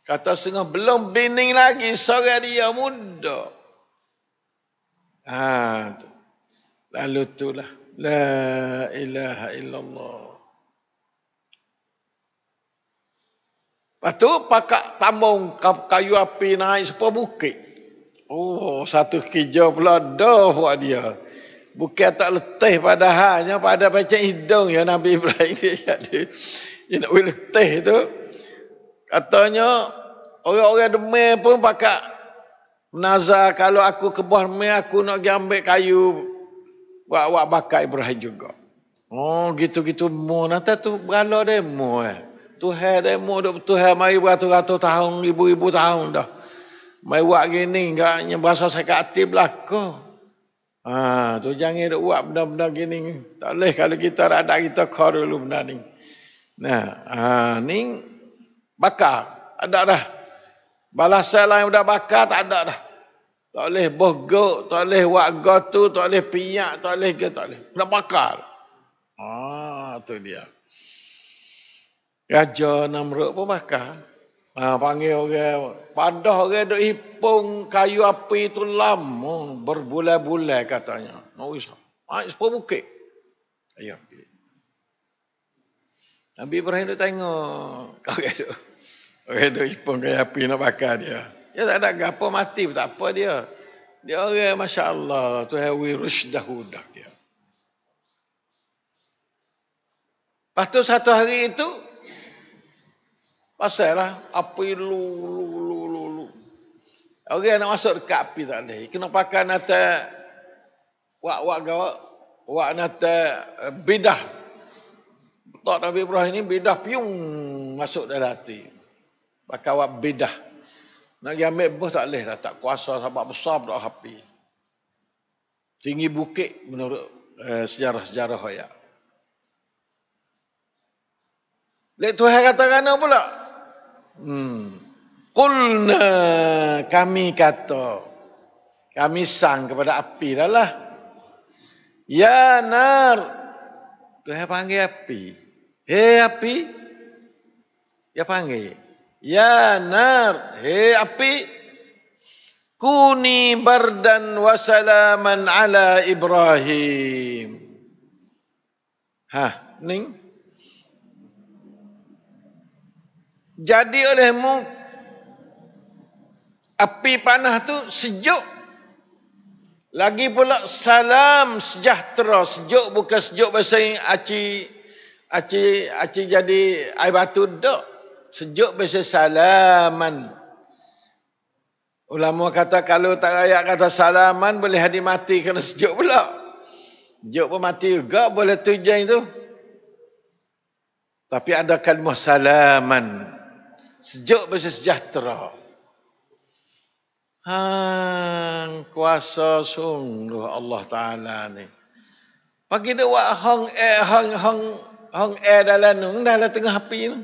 Kata setengah belum bining lagi, seorang dia muda. Lalu itulah. La ilaha illallah. Lepas tu pakak tambung kayu api naik sebuah bukit. Oh, satu kerja pula dah buat dia. Bukit tak letih padahalnya pada macam hidung ya Nabi Ibrahim dia. Dia nak letih tu. Katanya orang-orang demai pun pakak menazar kalau aku ke bawah demai aku nak pergi ambil kayu buat bakar Ibrahim juga. Oh, gitu-gitu mu nanti tu berala demo Tuhan demo duk Tuhan mari beratus-ratus tahun, ribu-ribu tahun dah. Mai buat gini enggaknya bahasa sakati belaka. Tu jangan duk buat benda-benda gini. Tak boleh kalau kita ada kita kau dulu benda ni. Nah, ni bakar ada dah. Balasan lain udah bakar tak ada dah. Tak boleh bogok, tak boleh buat gotu, tak boleh piyak, tak boleh tak boleh. Nak bakar. Tu dia. Raja Namrud pun bakar. Panggil orang. Padah orang duk hipung kayu api itu lama. Berbulan-bulan katanya. Nak usah. Sepuluh bukit. Kayu api. Nabi Ibrahim duk tengok. Orang duk hipung kayu api nak bakar dia. Dia tak ada apa mati pun tak apa dia. Dia orang Masya Allah. Tuhan wirusdah hudah dia. Lepas tu satu hari itu. Pasal lah, api lu. Orang nak masuk dekat api tak boleh. Kena pakai nata, wak nata bidah. Tak Nabi Ibrahim ni bidah piung masuk dalam hati. Pakai wak bidah. Nak pergi ambil buah tak boleh dah. Tak kuasa sebab besar dah api. Tinggi bukit menurut sejarah-sejarah hoyak. Lek Tuhan katakan apa pula? Qulna, kami kata, kami sang kepada api dah lah. Ya nar, Tuhan panggil api. Hei api, dia panggil. Ya nar, hei api, kuni bardan wa salaman ala Ibrahim. Ning. Jadi olehmu api panah tu sejuk. Lagi pula salam sejahtera. Sejuk bukan sejuk bahasa aci jadi air batu dak. Sejuk bahasa salaman. Ulama kata kalau tak rakyat kata salaman boleh hadi mati kena sejuk pula. Sejuk pun mati juga boleh tujuan itu. Tapi ada kalimah salaman. Sejuk bahasa sejahtera. kuasa sungguh Allah Ta'ala ni. Pagi dia buat hong dalam nu, dalam tengah api ni.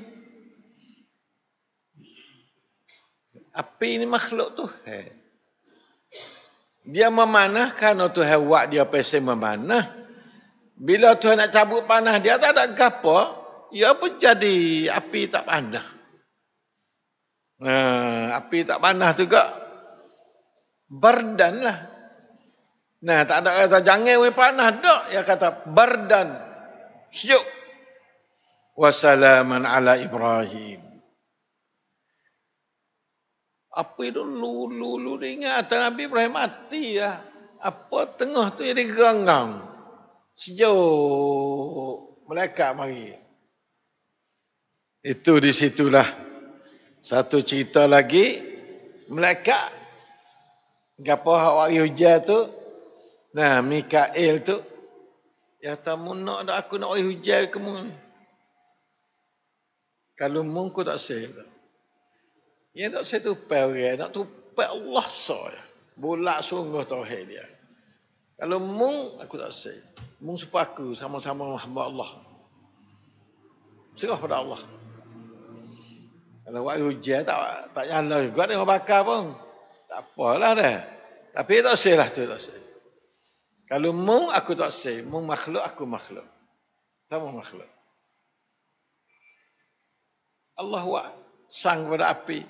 Api ni makhluk tu. Dia memanah kerana Tuhan buat dia pasal memanah. Bila Tuhan nak cabut panah dia tak ada gapo, ia pun jadi api tak panah. Api tak panah juga. Bardan lah. Nah, tak ada kata jangan we panah dak, dia kata bardan. Sejuk. Wassalaman ala Ibrahim. Apa itu lulu ingat Nabi Ibrahim mati ya. Apa tengah tu jadi ganggang. Sejuk. Malaikat mari. Itu di situlah satu cerita lagi. Malaikat. Gapo hak hujan tu. Nah, Mikael tu. Ya tamu nak dak aku nak hujan ke mun. Kalau mun ku tak say. Ya tak say tupai orang, nak tupai Allah saja. Bolak sungguh tauhid dia. Kalau mun aku tak say. Mun sepaku sama-sama hamba Allah. Serah pada Allah. Kalau hujan tak nyala juga dengan bakar pun. Tak apalah dah. Tapi tak say lah tu tak say. Kalau mu aku tak say, mu makhluk aku makhluk. Sama makhluk. Allah wa sang pada api.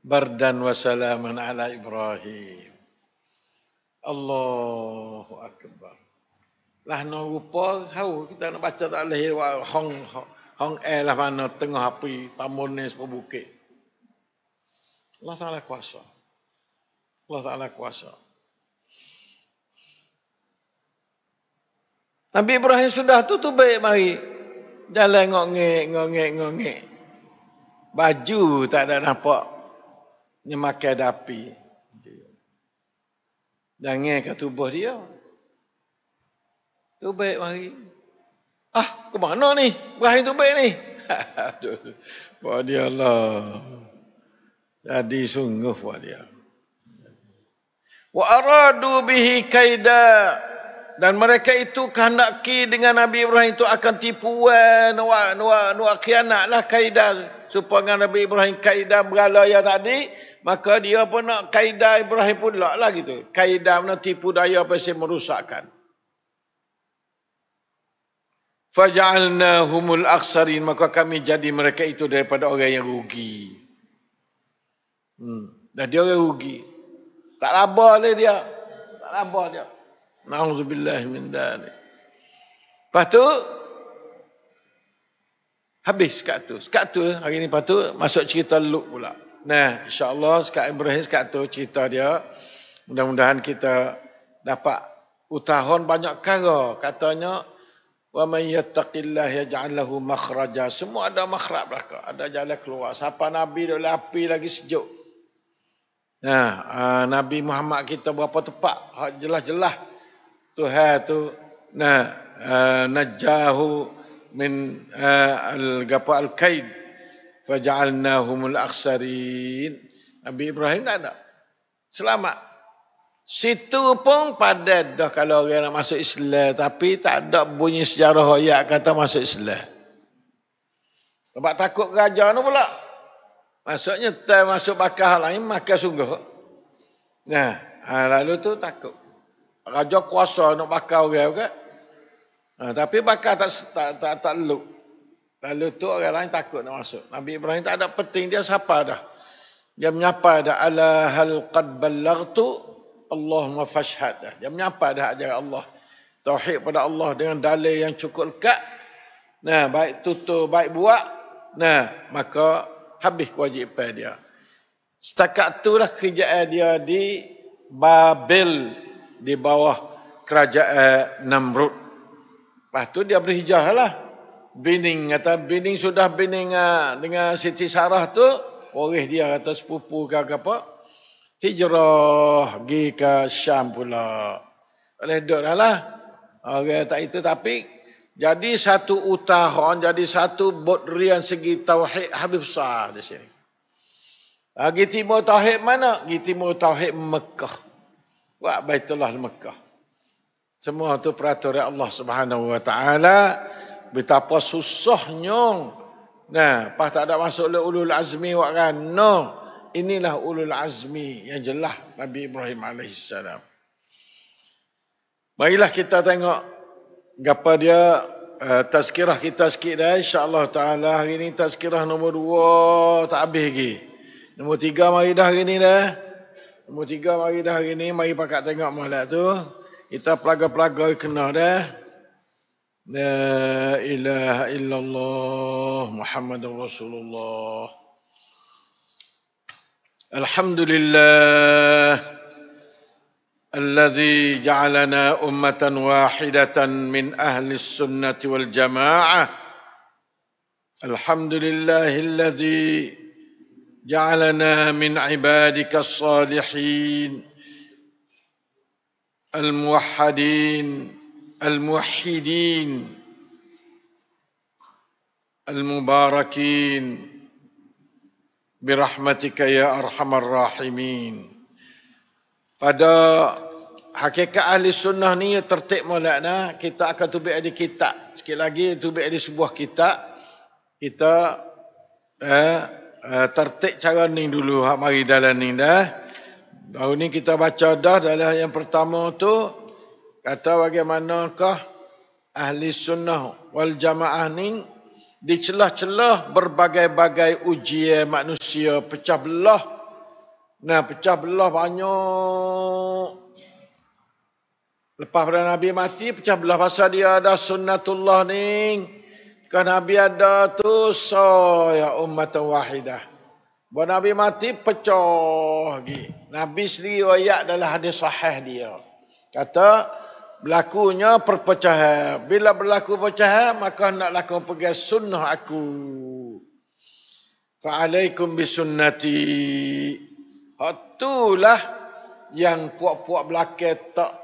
Bardan wa salaman ala Ibrahim. Allahu akbar. Lah no rupa hau kita nak baca tak leh hong lah mana tengah api tamun ni sepuluh bukit. Allah Taala kuasa. Allah Taala kuasa. Nabi Ibrahim sudah tu baik mari. Jalan ngongek. Baju tak ada nampak. Nyemakai api. Jangan ke tubuh dia. Tu baik mari. Ke mana ni? Ibrahim tu baik ni. Aduh. Buat dia Allah. Jadi sungguh buat dia. Wa aradu bihi kaida. Dan mereka itu kehendaki dengan Nabi Ibrahim itu akan tipuan, nuak khianat lah kaidah. Supaya Nabi Ibrahim kaidah beralaya tadi, maka dia pun nak kaidah Ibrahim pula lah gitu. Kaidah nak tipu daya pasal merusakkan. Faja'alnahumul akhsarin, maka kami jadi mereka itu daripada orang yang rugi. Dan dia orang rugi. Tak laba oleh dia. Tak laba dia. Na'udzubillah min dzalik. Lepas tu habis sekat tu hari ni. Lepas tu masuk cerita Lut pula. Nah, insya-Allah sekat Ibrahim sekat tu cerita dia. Mudah-mudahan kita dapat utahun banyak perkara. Katanya wa may yattaqillah yaj'al lahu makhraja. Semua ada makhraj belaka, ada jalan keluar. Siapa nabi duk api lagi sejuk. Nah, Nabi Muhammad kita berapa tepat jelas-jelas Tuhan tu najahu min al-kaid faja'alnahumul akhsarin. Nabi Ibrahim tak ada selamat. Situ pun padat dah kalau orang nak masuk Islam, tapi tak ada bunyi sejarah ayat kata masuk Islam. Sebab takut raja tu pula. Maksudnya masuk bakar lain makan sungguh. Nah, lalu tu takut. Raja kuasa nak bakar orang kan. Tapi bakar tak luk. Lalu tu orang lain takut nak masuk. Nabi Ibrahim tak ada penting dia siapa dah. Dia menyapa dah ala hal qad ballaghtu Allahumma fashhad dah. Dia menyapa dah ajaran Allah. Tauhid pada Allah dengan dalil yang cukup lekat. Nah, baik tutur baik buat. Nah, maka habis kewajipan dia. Setakat itulah kerjaan dia di Babel. Di bawah kerajaan Namrud. Lepas tu dia berhijrah lah. Bining sudah bining dengan Siti Sarah tu. Waris dia kata sepupu ke apa. Hijrah pergi ke Syam pula. Oleh duduk dah lah. Orang tak itu tapi. Jadi satu utahan. Jadi satu bodrian segi tauhid habis besar di sini. Pergi timur tauhid mana? Pergi timur tauhid Mekah. buat Baitullah Mekah. Semua tu peraturan Allah Subhanahu Wa Taala. Betapa susahnya. Nah, pas tak ada masuk le ulul azmi wak kan. No. Inilah ulul azmi yang jelas Nabi Ibrahim alaihissalam. Marilah kita tengok apa dia tazkirah kita sikit dah, insya-Allah taala. Hari ni tazkirah nombor 2 tak habis lagi. Nombor 3 mari dah hari ni dah. Nombor 3 mari dah hari ni, mari pakak tengok molek tu. Kita pelaga-pelaga kena dah. La ilaha illallah Muhammadur Rasulullah. Alhamdulillah alladzi ja'alana ummatan wahidatan min ahli sunnati wal jamaah. Alhamdulillahilladzi ja'alana min ibadika as-salihin al-muwahhidin al-muwahhidin al-mubarakin birahmatika ya arhamar rahimin. Pada hakikat ahli sunnah ni tertib molekna, kita akan tubik di kitab. Sikit lagi tubik di sebuah kitab. Kita tertib cara ni dulu, hak mari dalam ni dah. Baru ni kita baca dah dalam yang pertama tu, kata bagaimanakah ahli sunnah wal jamaah ni di celah-celah berbagai-bagai ujian manusia, pecah belah. Nah, pecah belah banyak. Lepas pada Nabi mati, pecah belah pasal dia ada sunnatullah ni. Kan Nabi ada tu, ya ummatan wahidah. Bahawa Nabi mati, pecah lagi. Nabi sendiri ayat dalam hadis sahih dia. Kata, berlakunya perpecahan. Bila berlaku perpecahan, maka hendaklah kamu pegang sunnah aku. Fa'alaikum bisunnati. Itulah yang puak-puak belakang tak.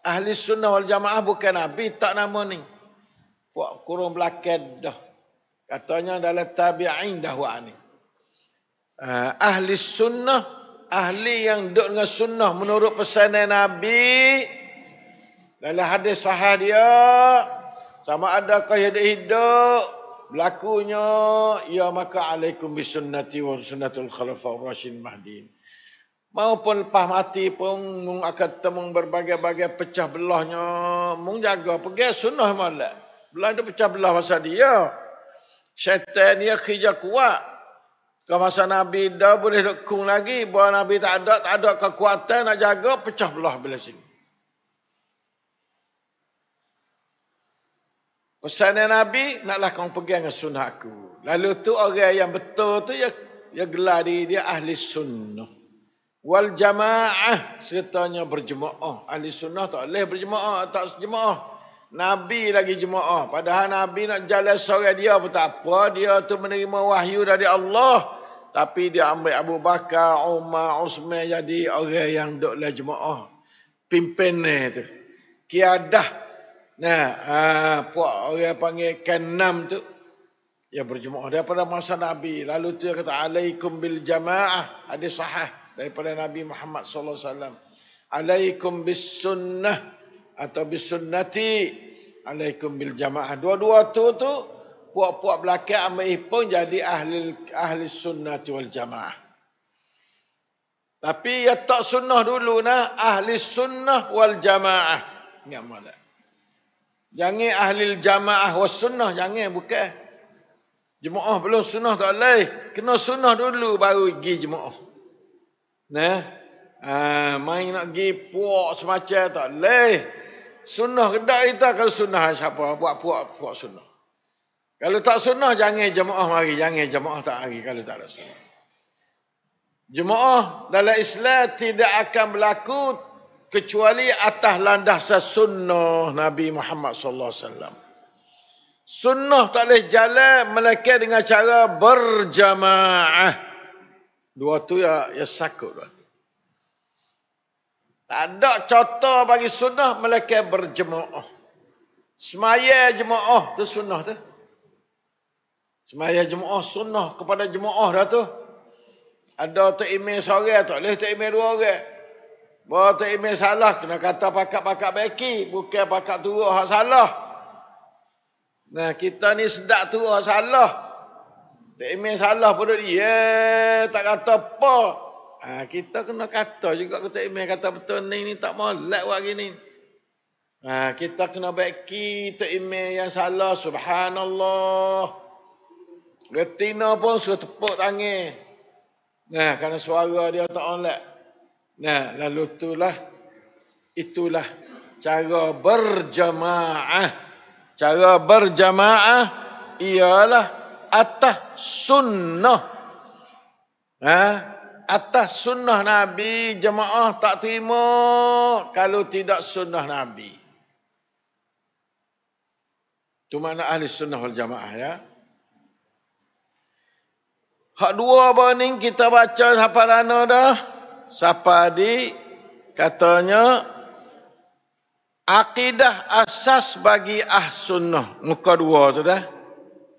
Ahli sunnah wal jamaah bukan Nabi, tak nama ni. Puak kurung belakang dah. Katanya dalam tabi'in dah wak ni. Ahli sunnah, ahli yang duduk dengan sunnah menurut pesanan Nabi. Dalam hadis sahih dia, sama adakah hidup berlakunya, ya maka alaikum bisunnati wa sunnatul khulafaur rasyidin mahdiyyin. Maupun lepas mati pun mung akan temu berbagai-bagai pecah belahnya, mung jaga pergi sunnah molek. Belah tu pecah belah pasal dia. Syaitan dia kerja kuat. Kalau masa Nabi dah boleh dukung lagi, bahawa Nabi tak ada kekuatan nak jaga, pecah belah bila sini. Pesanan Nabi, naklah kamu pegang dengan sunnah aku. Lalu tu orang yang betul tu, dia gelar diri dia ahli sunnah. Wal jamaah, sertanya berjemaah. Ahli sunnah tak boleh berjemaah, tak jemaah. Nabi lagi jemaah. Padahal Nabi nak jalan seorang dia pun tak apa. Dia tu menerima wahyu dari Allah. Tapi dia ambil Abu Bakar, Umar, Uthman jadi orang yang duduklah jemaah. Pimpinnya tu. Kiadah. Nah, puak orang panggil K6 tu. Yang berjemaah daripada masa Nabi. Lalu tu dia kata, alaikum bil jamaah. Hadis sahih daripada Nabi Muhammad SAW. Alaikum bis sunnah. Atau bis sunnati. Alaikum bil jamaah. Dua-dua tu puak-puak belakang ambil pun jadi ahli sunnati wal jamaah. Tapi ya tak sunnah dulu nah, ahli sunnah wal jamaah. Ingat molek. Jangan ahli jamaah was sunnah, jangan, bukan. Jemaah belum sunnah tak boleh. Kena sunnah dulu baru pergi jemaah. Nah, main nak pergi puak semacam tak boleh. Sunnah kedak kita kalau sunnah siapa buat puak sunnah. Kalau tak sunnah, jangan jemaah mari. Jangan jemaah tak mari kalau tak ada sunnah. Jemaah dalam Islam tidak akan berlaku kecuali atas landasan sunnah Nabi Muhammad SAW. Sunnah tak boleh jalan melainkan dengan cara berjamaah. Dua tu ya sakut. Tak ada contoh bagi sunnah melainkan berjemaah. Semaya jemaah tu sunnah tu. Semaya jemaah sunnah kepada jemaah dah tu. Ada tak imam seorang tak boleh tak imam dua orang. Bahawa Tok Imam salah, kena kata pakak-pakak beki, bukan pakak turut hak salah. Nah, kita ni sedak turut hak salah. Tok Imam salah pun dia, tak kata apa. Kita kena kata juga ke Tok Imam kata betul ni tak molek buat gini. Kita kena beki Tok Imam yang salah, subhanallah. Getina pun suruh tepuk tangan. Nah, kerana suara dia tak molek. Nah, lalu itulah cara berjamaah. Cara berjamaah ialah atas sunnah. Atas sunnah Nabi, jemaah tak terima kalau tidak sunnah Nabi. Itu makna ahli sunnah wal jamaah ya. Hak dua ni kita baca siapa dana dah. Siapa di katanya akidah asas bagi sunnah. Muka dua tu dah.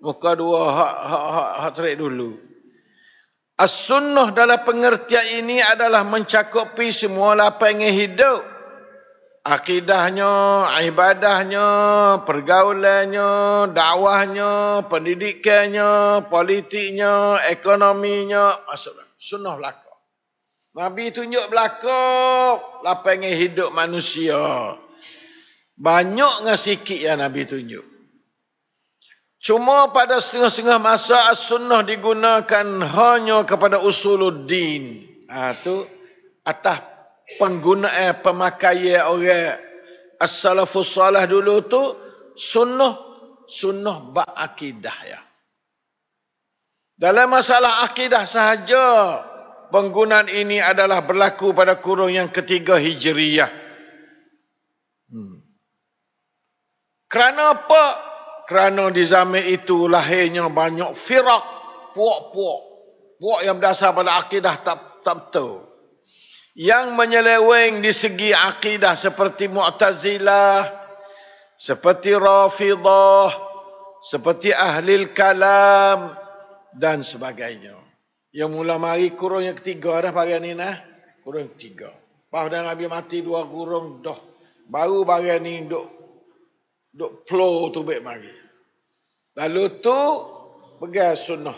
Muka dua hak terik dulu. As-sunnah dalam pengertian ini adalah mencakupi semua lapangan hidup. Akidahnya, ibadahnya, pergaulannya, dakwahnya, pendidikannya, politiknya, ekonominya. Sunnah belaka. Nabi tunjuk belaka lapangan hidup manusia. Banyak dengan sikit yang Nabi tunjuk. Cuma pada setengah-setengah masa as-sunnah digunakan hanya kepada usuluddin. Itu atas penggunaan pemakaian orang as-salafus salih dulu tu sunnah bab akidah ya. Dalam masalah akidah sahaja penggunaan ini adalah berlaku pada kurun yang ketiga Hijriyah. Kerana apa? Kerana di zaman itu lahirnya banyak firak, puak yang berdasar pada akidah tak betul. Yang menyeleweng di segi akidah seperti Mu'tazilah, seperti Rafidah, seperti Ahlil Kalam dan sebagainya. Yang mula mari kurun yang ketiga dah bagian ni nah. Kurun ketiga. Pada Nabi mati 2 kurun dah. Baru bagian ni duk flow tu baik mari. Lalu tu pegang sunnah.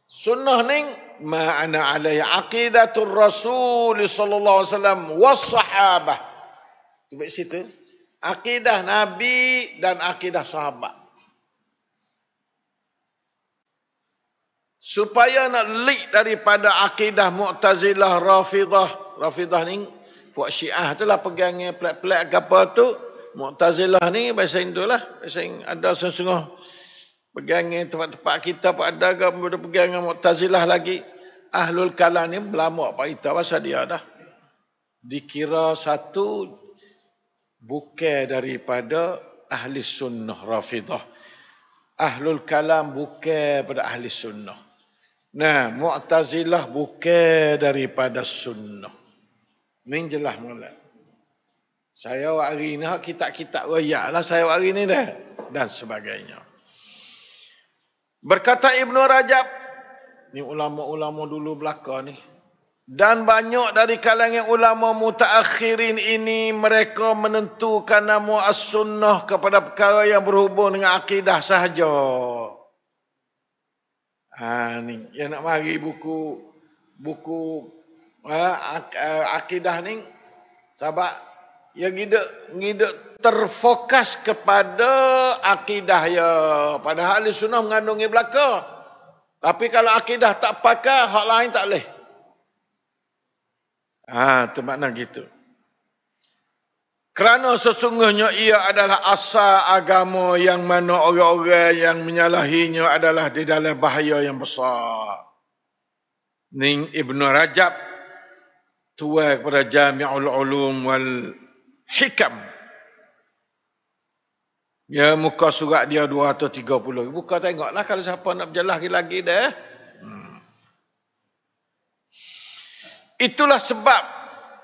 Sunnah ni ma'ana alaihi aqidatul Rasul sallallahu alaihi wasallam was sahabah. Tu baik situ. Akidah Nabi dan akidah sahabat. Supaya nak leak daripada akidah Mu'tazilah, Rafidah ni puak Syiah tu lah pegangnya pelik-pelik ke apa tu. Mu'tazilah ni bahasa Indolah, bahasa ada sesungguh pegangnya tempat-tempat kita pun ada ke pegangan Mu'tazilah lagi. Ahlul Kalam ni berlama apa kita pasal dia dah. Dikira satu bukan daripada ahli sunnah Rafidah. Ahlul Kalam bukan pada ahli sunnah. Nah, Mu'tazilah bukan daripada sunnah. Ini jelas mula. Saya hari ni kitab-kitab royak lah saya hari ni dah. Dan sebagainya. Berkata Ibn Rajab. Ni ulama-ulama dulu belaka ni. Dan banyak dari kalangan ulama mutaakhirin ini mereka menentukan nama as-sunnah kepada perkara yang berhubung dengan akidah sahaja. Ni yang nak mari buku akidah ni sebab yang ngiduk terfokus kepada akidah ya. Padahal ahli sunnah mengandungi belaka. Tapi kalau akidah tak pakai, hak lain tak boleh. Itu makna gitu. Kerana sesungguhnya ia adalah asal agama yang mana orang-orang yang menyalahinya adalah di dalam bahaya yang besar. Ning Ibn Rajab tua kepada Jami'ul Ulum wal Hikam. Ya, muka surat dia 230. Buka tengoklah kalau siapa nak berjelas lagi dah. Itulah sebab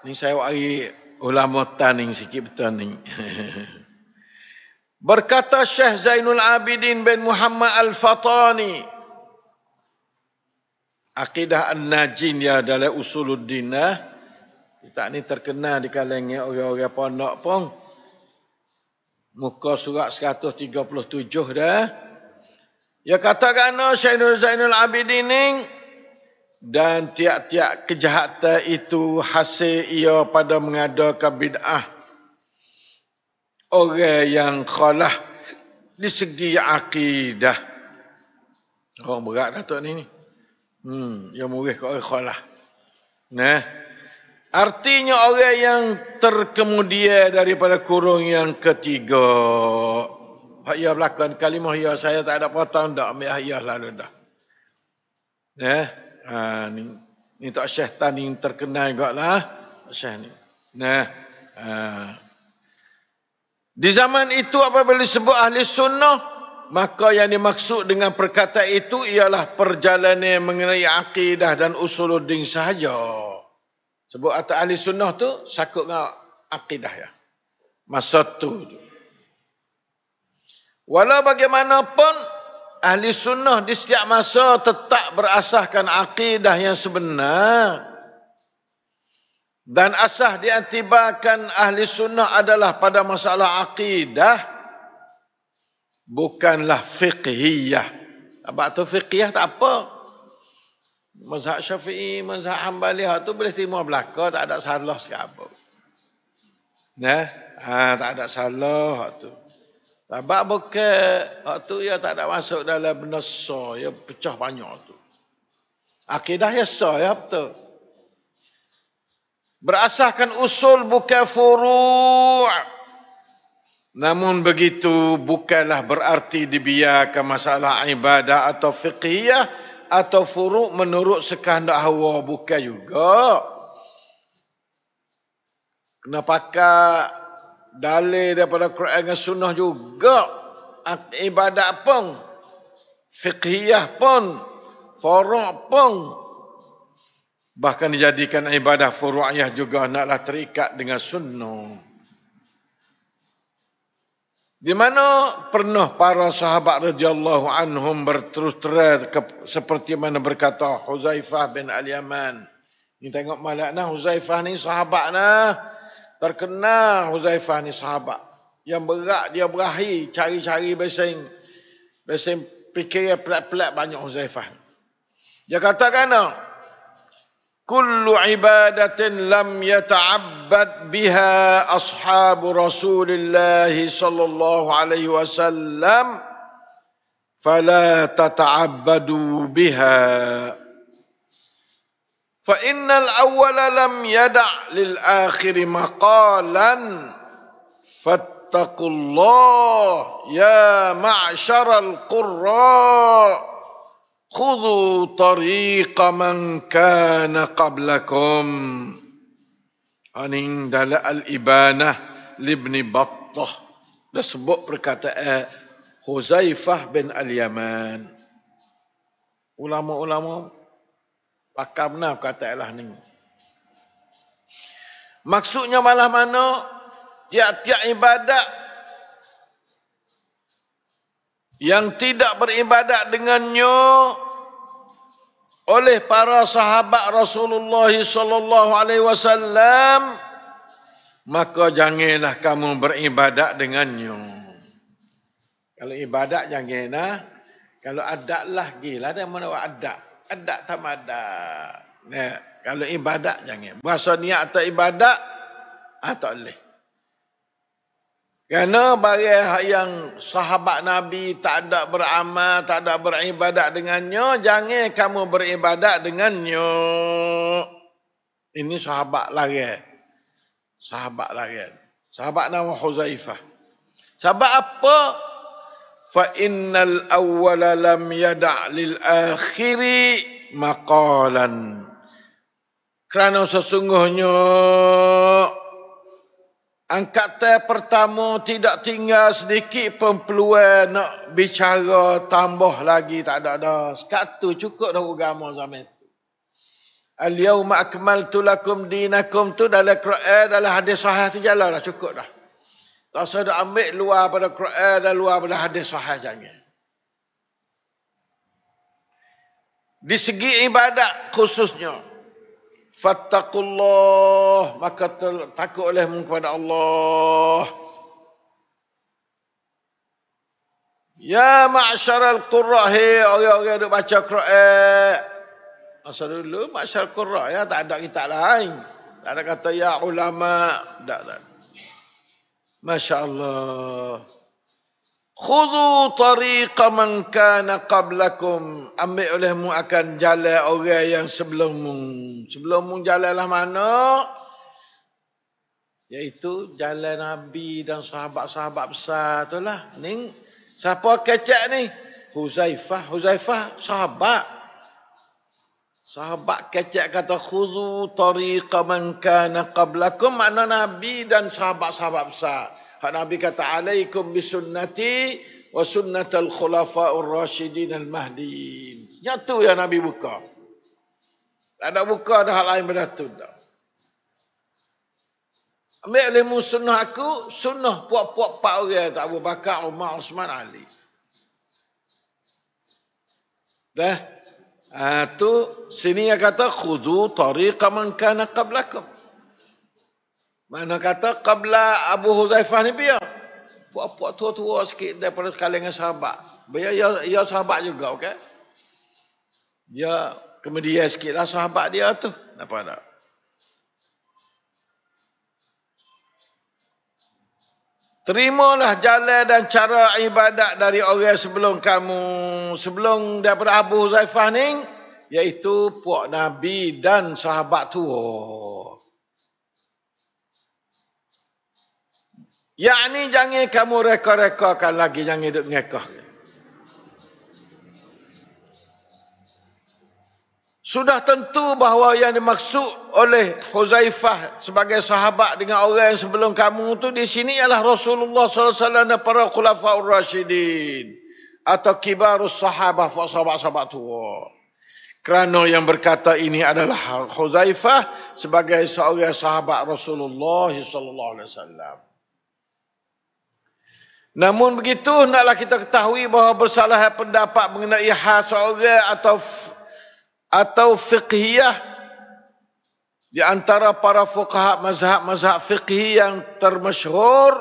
ni saya wari ulama taning sikit betul ni. Berkata Syekh Zainul Abidin bin Muhammad Al-Fatani, akidah An-Najin ya dalam Usuluddin, Kitab ni terkenal di kalangan orang-orang pondok pun. Muka surat 137 dah. Ya katakan Syekh Zainul Abidin ni, dan tiap-tiap kejahatan itu hasil ia pada mengadakan bid'ah. Orang yang khalah di segi akidah. Orang berat Datuk ni. Yang murih ke orang khalah. Nah, artinya orang yang terkemudian daripada kurung yang ketiga. Hak ia belakang kalimah ia saya tak ada potong dak, ambil ia lalu dah. Ni tak syaitan yang terkenal juga lah. Syekh ni. Di zaman itu apabila disebut ahli sunnah, maka yang dimaksud dengan perkataan itu ialah perjalanan mengenai akidah dan usuluddin sahaja. Sebut atas ahli sunnah tu sakut dengan akidah ya. Masa tu. Walau bagaimanapun, ahli sunnah di setiap masa tetap berasaskan akidah yang sebenar. Dan asas diatibarkan ahli sunnah adalah pada masalah akidah, bukanlah fiqhiyah. Abang tu fiqhiyah tak apa. Mazhab Syafi'i, mazhab Hanbali tu boleh terima belaka, tak ada salah sekapa. Tak ada salah tu. Sebab bukan tu ia tak ada masuk dalam benda sah, ia pecah banyak tu. Akidah ya sah ya betul. Berasaskan usul bukan furu'. Namun begitu bukanlah berarti dibiarkan masalah ibadah atau fiqhiyah atau furu' menurut sekehendak hawa, bukan juga. Kena pakai dalil daripada Quran dan Sunnah juga. Ibadat pun, fiqhiyah pun, furu' pun. Bahkan dijadikan ibadah furu'iyah juga naklah terikat dengan sunnah. Di mana pernah para sahabat radhiyallahu anhum berterus terang seperti mana berkata Huzaifah bin Al-Yaman. Ni tengok malak nah, Huzaifah ni sahabat nah. Terkenal Huzaifah ni sahabat. Yang berat dia berahi cari-cari besing fikir pelat-pelat banyak Huzaifah. Dia katakan kullu ibadatin lam yata'abbad biha ashabu Rasulillah sallallahu alaihi wasallam fala tata'abbadu biha. Fa innal awwala lam yada' lil akhir maqalan fattaqullah ya ma'syaral qurra khudhu tariqa man kana qablakum. Ini dalam Al-Ibanah Ibni Battah. Dah sebut perkataan Huzaifah bin Al-Yaman. Ulama-ulama pakar benar perkataan lah ni. Maksudnya malah mana? Tiap-tiap ibadat yang tidak beribadat dengannya oleh para sahabat Rasulullah sallallahu alaihi wasallam, maka janganlah kamu beribadat dengannya. Kalau ibadat janganlah, kalau adat lah gila ada mana adat. Adat tamadat. Kalau ibadat jangan. Bahasa niat atau ibadat tak boleh. Kerana barang yang sahabat Nabi tak ada beramal, tak ada beribadat dengannya, jangan kamu beribadat dengannya. Ini sahabat lagi. Sahabat lagi. Sahabat nama Huzaifah. Sebab apa? Fa innal awwala lam yada' lil akhiri maqalan. Kerana sesungguhnya angkatan pertama tidak tinggal sedikit pun peluang nak bicara tambah lagi, tak ada dah. Sekatu cukup dah agama zaman itu. Al-yawma akmaltu lakum dinakum tu dalam Quran, dalam hadis sahih tu jalan dah, cukup dah. Tak usah dah ambil luar pada Quran dan luar pada hadis sahih jangan. Di segi ibadat khususnya, fattaqullah, maka takut olehmu kepada Allah. Ya ma'syaral qurra, hei orang-orang yang duk baca Quran. Masa dulu ma'syaral qurra ya, tak ada kitab lain. Tak ada kata ya ulama, tak. Masya-Allah. Khudhu tariqa man kana qablakum, ambil olehmu akan jalan orang yang sebelummu. Sebelummu jalanlah mana? Iaitu jalan Nabi dan sahabat-sahabat besar itulah. Ni siapa kecek ni? Huzaifah sahabat. Sahabat kecek kata khudhu tariqa man kana qablakum, makna Nabi dan sahabat-sahabat besar. Hak Nabi kata alaikum bisunnati wa sunnatal khulafa'ur rasyidin al-mahdiin. Nyatu yang Nabi buka. Tak ada buka ada hal lain berdatu dah. Ambil ilmu sunnah aku, sunnah puak-puak 4 orang tak, Abu Bakar, Umar, Uthman, Ali. Dah. Tu sini yang kata khudhu tariqa man kana qablakum. Mana kata qabla Abu Huzaifah ni biar. Puak-puak tua-tua sikit daripada kalangan sahabat. Biar ya sahabat juga, okey. Ya kemudian sikitlah sahabat dia tu. Nampak tak? Terimalah jalan dan cara ibadat dari orang sebelum kamu. Sebelum daripada Abu Huzaifah ni, iaitu puak Nabi dan sahabat tua. Yakni jangan kamu reka-rekakan lagi, jangan duduk ngekah. Sudah tentu bahawa yang dimaksud oleh Huzaifah sebagai sahabat dengan orang yang sebelum kamu tu di sini ialah Rasulullah SAW dan para khulafaur rasyidin atau kibarus sahabah, sahabat-sahabat tua. Kerana yang berkata ini adalah Huzaifah sebagai seorang sahabat Rasulullah SAW. Namun begitu, naklah kita ketahui bahawa bersalah pendapat mengenai hal seorang atau fiqhiyah di antara para fuqaha mazhab fiqhi yang termasyhur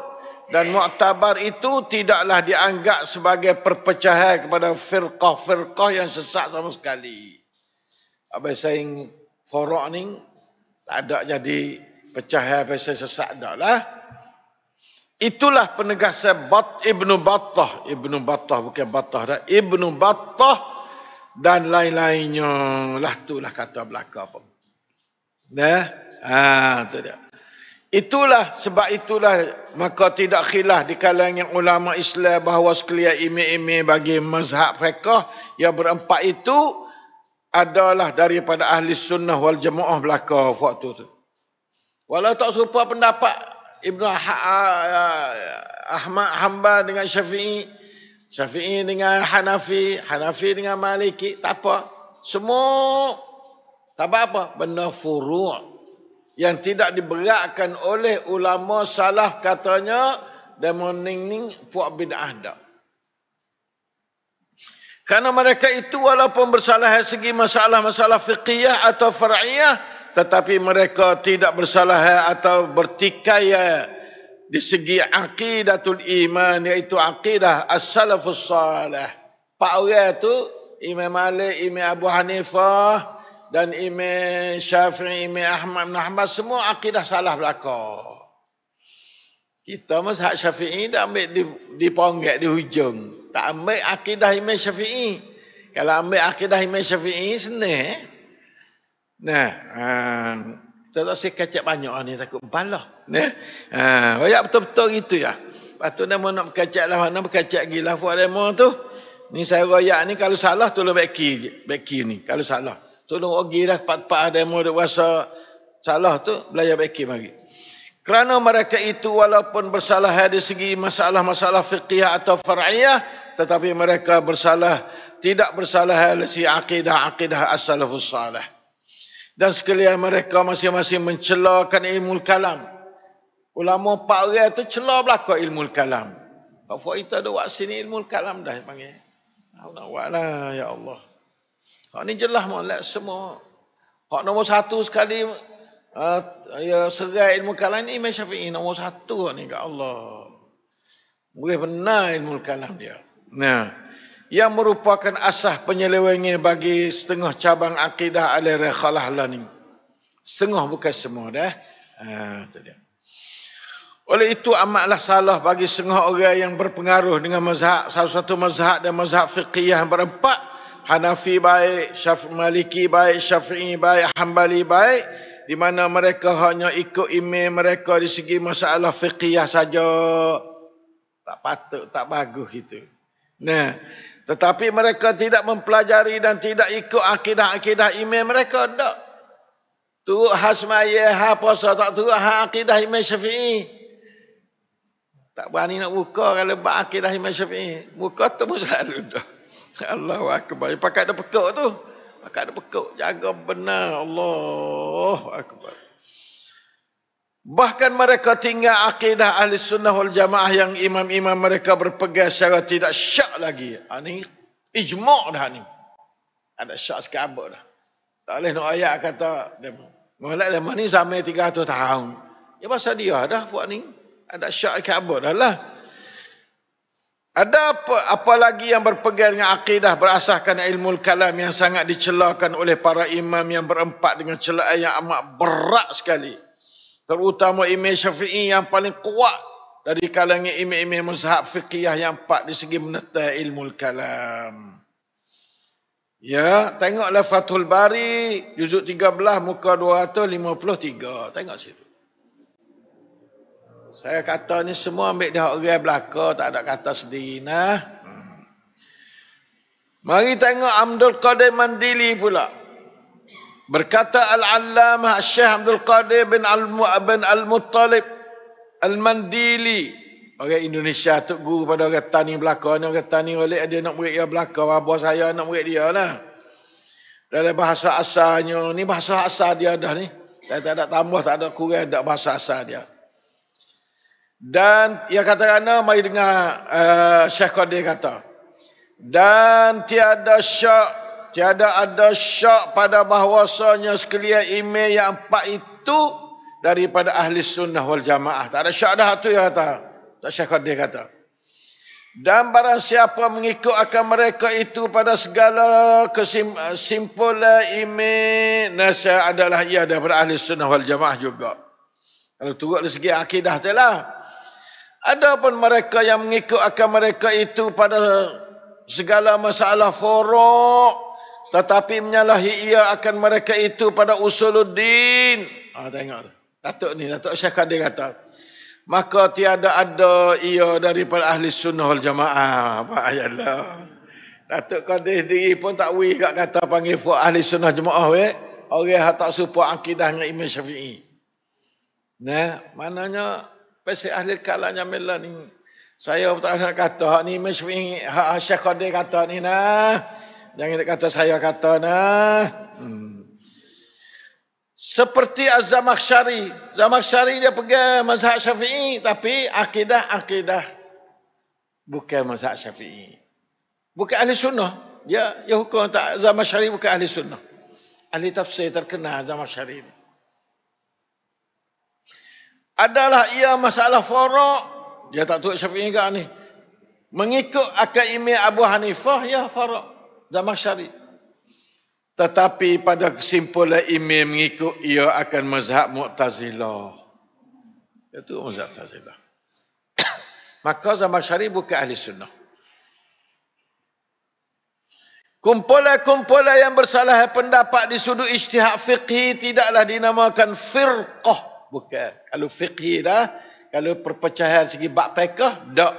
dan mu'tabar itu tidaklah dianggap sebagai perpecahan kepada firqah yang sesat sama sekali. Apa saying forok ni tak ada jadi pecahan pasal sesat dak lah. Itulah penegasan Ibnu Battah bukan Battah dah, Ibnu Battah dan lain-lainnya lah, itulah kata belaka apa. Itu dia. Sebab itulah maka tidak khilaf di kalangan ulama Islam bahawa sekalian imam-imam bagi mazhab fiqh yang berempat itu adalah daripada ahli sunnah wal jamaah belaka waktu tu. Walau tak serupa pendapat Ibnu Ahmad Hanbal dengan Syafi'i dengan Hanafi dengan Maliki, tak apa. Semua tak apa, benda furu' yang tidak diberatkan oleh ulama salaf katanya dan mening puak bid'ah dak. Karena mereka itu walaupun bersalah dari segi masalah-masalah fiqhiyah atau far'iyah, tetapi mereka tidak bersalah atau bertikai di segi aqidatul iman, iaitu aqidah as-salafus salih. Pak orang tu Imam Malik, Imam Abu Hanifah dan Imam Syafi'i, Imam Ahmad bin Hanbal semua aqidah salah belaka. Kita mazhab Syafi'i dah ambil di ponggak di hujung. Tak ambil akidah Imam Syafi'i. Kalau ambil akidah Imam Syafi'i senang. Kita tak usah kacak banyak ni, takut balah. Banyak betul-betul gitu ya. Lepas tu dia nak berkacak lah, mana berkacak gila buat demo tu. Ni saya royak ni kalau salah tolong beki ni. Kalau salah tolong ogi dah tepat-tepat demo dia rasa salah tu belajar beki mari. Kerana mereka itu walaupun bersalah dari segi masalah-masalah fiqhiyah atau far'iyah, tetapi mereka tidak bersalah dari segi akidah as-salafus salih. Dan sekalian mereka masing-masing mencelakan ilmu kalam. Ulama pak orang tu celah belaka ilmu kalam. Apa kita ada buat sini ilmu kalam dah panggil. Nak buatlah ya Allah. Hak ni jelas molek semua. Hak nombor satu sekali ya serai ilmu kalam ni Imam Syafi'i nombor satu ni kat Allah. Boleh benar ilmu kalam dia. Nah, yang merupakan asas penyelewengan bagi setengah cabang akidah al-Khalah ni. Setengah bukan semua dah. Itu dia. Oleh itu amatlah salah bagi setengah orang yang berpengaruh dengan mazhab, salah satu mazhab dan mazhab fiqhiyah yang berempat, Hanafi baik, Maliki baik, Syafi'i baik, Hambali baik, di mana mereka hanya ikut imam mereka di segi masalah fiqhiyah saja. Tak patut, tak bagus itu. Nah, tetapi mereka tidak mempelajari dan tidak ikut akidah-akidah imam mereka dak. Turut hasmaya, ha puasa tak turut ha akidah Imam Syafi'i. Tak berani nak buka kalau bab akidah Imam Syafi'i. Buka tu pun selalu dah. Allahu akbar. Pakai ada pekuk tu. Pakai ada pekuk. Jaga benar. Allahu akbar. Bahkan mereka tinggal akidah ahli sunnah wal jamaah yang imam-imam mereka berpegang secara tidak syak lagi. Ini ijma' dah ni. Ada syak sekabut dah. Tak boleh nak ayat kata, mulai lama ni sampai 300 tahun. Ya pasal dia dah buat ni. Ada syak kabut dah lah. Ada apa lagi yang berpegang dengan akidah berasaskan ilmu kalam yang sangat dicelakan oleh para imam yang berempat dengan celaan yang amat berat sekali. Terutama Imam Syafi'i yang paling kuat dari kalangan imam-imam mazhab fiqhiyah yang empat di segi menetap ilmu kalam. Ya, tengoklah Fathul Bari juzuk 13 muka 253. Tengok situ. Saya kata ni semua ambil dia orang belaka, tak ada kata sendiri nah. Mari tengok Abdul Qadir Mandili pula. Berkata Al-Allamah Syekh Abdul Qadir bin Al-Muttalib Al-Mandili. Orang Indonesia tu guru pada orang tani belaka ni, orang tani balik dia nak murid dia belaka, bapa saya nak murid dia lah. Dalam bahasa asalnya, ni bahasa asal dia dah ni. Saya tak ada tambah, tak ada kurang, ada bahasa asal dia. Dan ia katakan, mari dengar Syekh Qadir kata. Dan tiada ada syak pada bahawasanya sekalian imam yang empat itu daripada ahli sunnah wal jamaah. Tak ada syak dah tu ya kata. Tak Syekh Qadir kata. Dan barang siapa mengikut akan mereka itu pada segala kesimpulan imam, nasihat adalah ia daripada ahli sunnah wal jamaah juga. Kalau turut dari segi akidah tu lah. Adapun mereka yang mengikut akan mereka itu pada segala masalah furu', tetapi menyalahi ia akan mereka itu pada usuluddin. Tengok tu. Datuk Syekh Qadir kata. Maka tiada ada ia daripada ahli sunnah wal jamaah. Apa ayatlah. Datuk Qadir sendiri pun tak wih kat kata panggil fuq ahli sunnah jamaah weh. Orang yang tak serupa akidah dengan Imam Syafi'i. Nah, maknanya pasal ahli kalamnya mela ni. Saya tak nak kata ni Imam Syafi'i, Syekh Qadir kata ni nah. Jangan nak kata saya kata nah. Seperti Az-Zamakhsyari. Zamakhsyari dia pegang mazhab Syafi'i tapi akidah bukan mazhab Syafi'i. Bukan ahli sunnah. Dia hukum tak Zamakhsyari bukan ahli sunnah. Ahli tafsir terkenal Zamakhsyari ni. Adalah ia masalah furu', dia tak tahu Syafi'i ke ni. Mengikut akal Imam Abu Hanifah ya furu' Zamakhsyari. Tetapi pada kesimpulan imam mengikut ia akan mazhab Mu'tazilah. Itu mazhab Mu'tazilah. Maka Zamakhsyari bukan ahli sunnah. Kumpulan-kumpulan yang bersalah pendapat di sudut ijtihad fiqhi tidaklah dinamakan firqah. Bukan. Kalau fiqhi dah, kalau perpecahan segi bab fiqh, tak.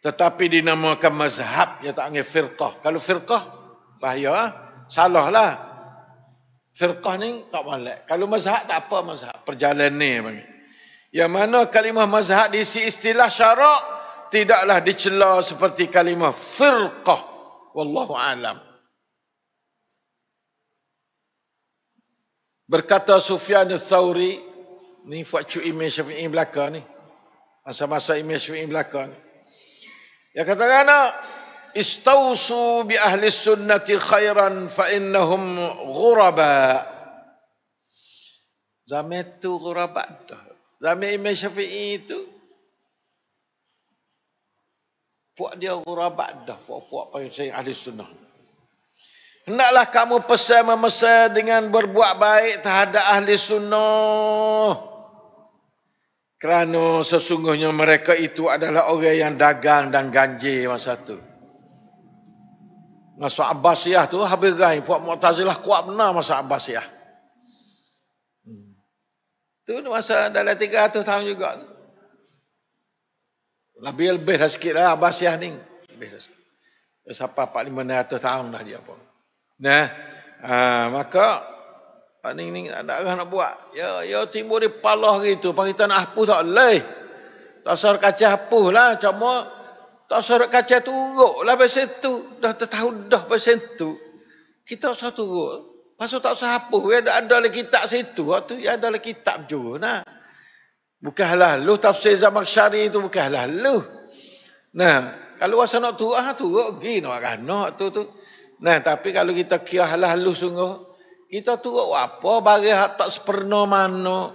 Tetapi dinamakan mazhab, dia tak panggil firqah. Kalau firqah, bahaya. Salah lah. Firqah ni tak boleh. Kalau mazhab tak apa mazhab. Perjalanan ni panggil. Yang mana kalimah mazhab di istilah syarak tidaklah dicela seperti kalimah firqah. Wallahu alam. Berkata Sufyan al-Thawri, ni fuacu Imam Syafi'i belaka ni. Masa-masa Imam Syafi'i belaka ni. Dia katakan, istausu bi ahli sunnati khairan fa innahum ghuraba. Zaman tu ghurabat dah. Zaman Imam Syafi'i itu puak dia ghurabat dah. Puak-puak pasal ahli sunnah. Hendaklah kamu pesan memesan dengan berbuat baik terhadap ahli sunnah. Kerana sesungguhnya mereka itu adalah orang yang dagang dan ganjil masa tu. Masa Abbasiyah tu habis gai. Puak Mu'tazilah kuat benar masa Abbasiyah. Tu masa dalam 300 tahun juga. Lebih dah sikit lah Abbasiyah ni. Lebih dah sikit. Sampai 400-500 tahun dah dia pun. Nah, maka ni ada orang nak buat. Ya timbul di palah gitu. Pak kita nak hapus tak boleh. Tak usah kaca hapus lah. Cuma tak usah kaca turuk lah pasal tu. Dah tahu dah pasal tu. Kita usah turuk. Pasal tak usah hapus. Ada lagi kitab situ. Waktu ada lagi kitab juga. Nah. Bukanlah lu tafsir Zamakhsyari itu bukanlah lu. Nah, kalau asal nak turuk pergi nak kan tu. Nah, tapi kalau kita kira lu sungguh, kita turuk apa bagi hak tak seperno mana.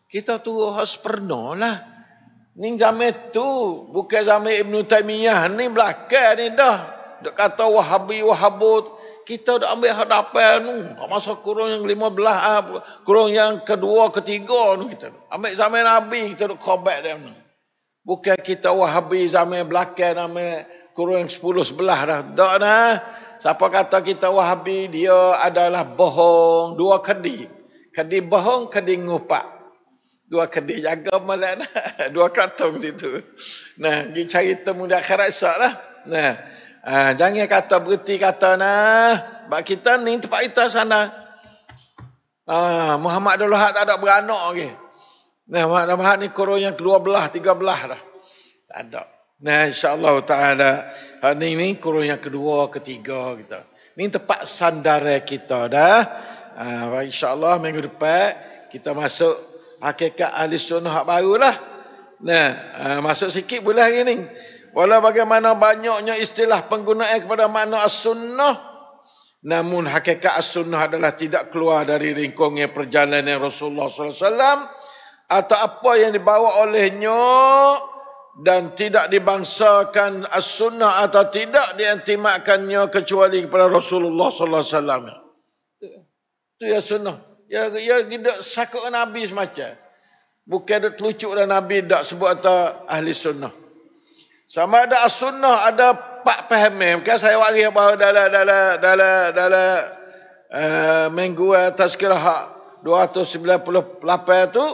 Kita turuk hak seperno lah. Ni zaman tu bukan zaman Ibn Taymiyah ni belakang ni dah. Dok kata Wahabut. Kita dah ambil hadapan tu. Masa kurung yang 15, kurung yang kedua, ketiga tu kita. Ambil zaman Nabi kita dok khabar dia tu. Bukan kita Wahabi zaman belakang nama kurung yang 10, 11 dah. Tak dah. Siapa kata kita Wahabi, dia adalah bohong. Dua kedi. Kedi bohong, kedi ngupak. Dua kedi jaga malam. Dua keratung situ. Nah, pergi cari temu di akhirat esok lah. Nah, jangan kata berhenti kata nah. Bak kita ni tempat kita sana. Muhammad Abdul Wahab tak ada beranak lagi. Nah, Muhammad Abdul Wahab ni kurung yang ke-12, 13 dah. Tak ada. Nah, insya-Allah taala ni kurung yang kedua, ketiga kita. Ni tempat sandara kita dah. Insya-Allah minggu depan kita masuk hakikat ahli sunnah hak barulah. Nah, masuk sikit boleh hari ni. Walau bagaimana banyaknya istilah penggunaan kepada makna as-sunnah, namun hakikat as-sunnah adalah tidak keluar dari lingkungan perjalanan Rasulullah sallallahu alaihi wasallam atau apa yang dibawa olehnya, dan tidak dibangsakan as-sunnah atau tidak diintimakkannya kecuali kepada Rasulullah sallallahu alaihi wasallam. Itu ya sunnah. Ya tidak sakut Nabi semacam. Bukan ada telucuk dan Nabi tak sebut atau ahli sunnah. Sama ada as-sunnah ada pak faham. Bukan saya wari bahawa dalam minggu tazkirah hak 298 tu,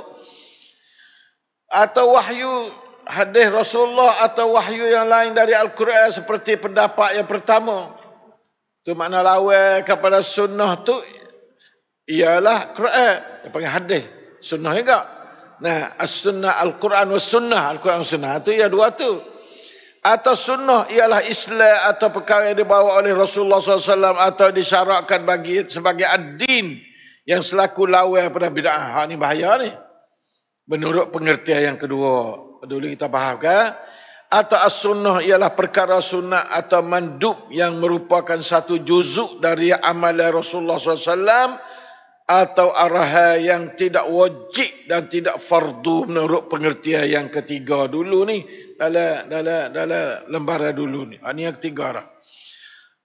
atau wahyu hadis Rasulullah atau wahyu yang lain dari Al-Quran seperti pendapat yang pertama. Tu makna lawan kepada sunnah tu ialah Quran. Yang panggil hadis. Sunnah juga. Nah, as-sunnah Al-Quran was sunnah. Al-Quran was sunnah. Itu ya dua tu. Atau sunnah ialah Islam atau perkara yang dibawa oleh Rasulullah SAW atau disyarakkan sebagai ad-din yang selaku lawan pada bid'ah. Ini bahaya ni. Menurut pengertian yang kedua. Dulu kita fahamkan. Atau as-sunnah ialah perkara sunnah atau mandub yang merupakan satu juzuk dari amalan Rasulullah SAW atau arahan yang tidak wajib dan tidak fardu menurut pengertian yang ketiga dulu ni. Dalam lembaran dulu ni. Ini yang ketiga dah.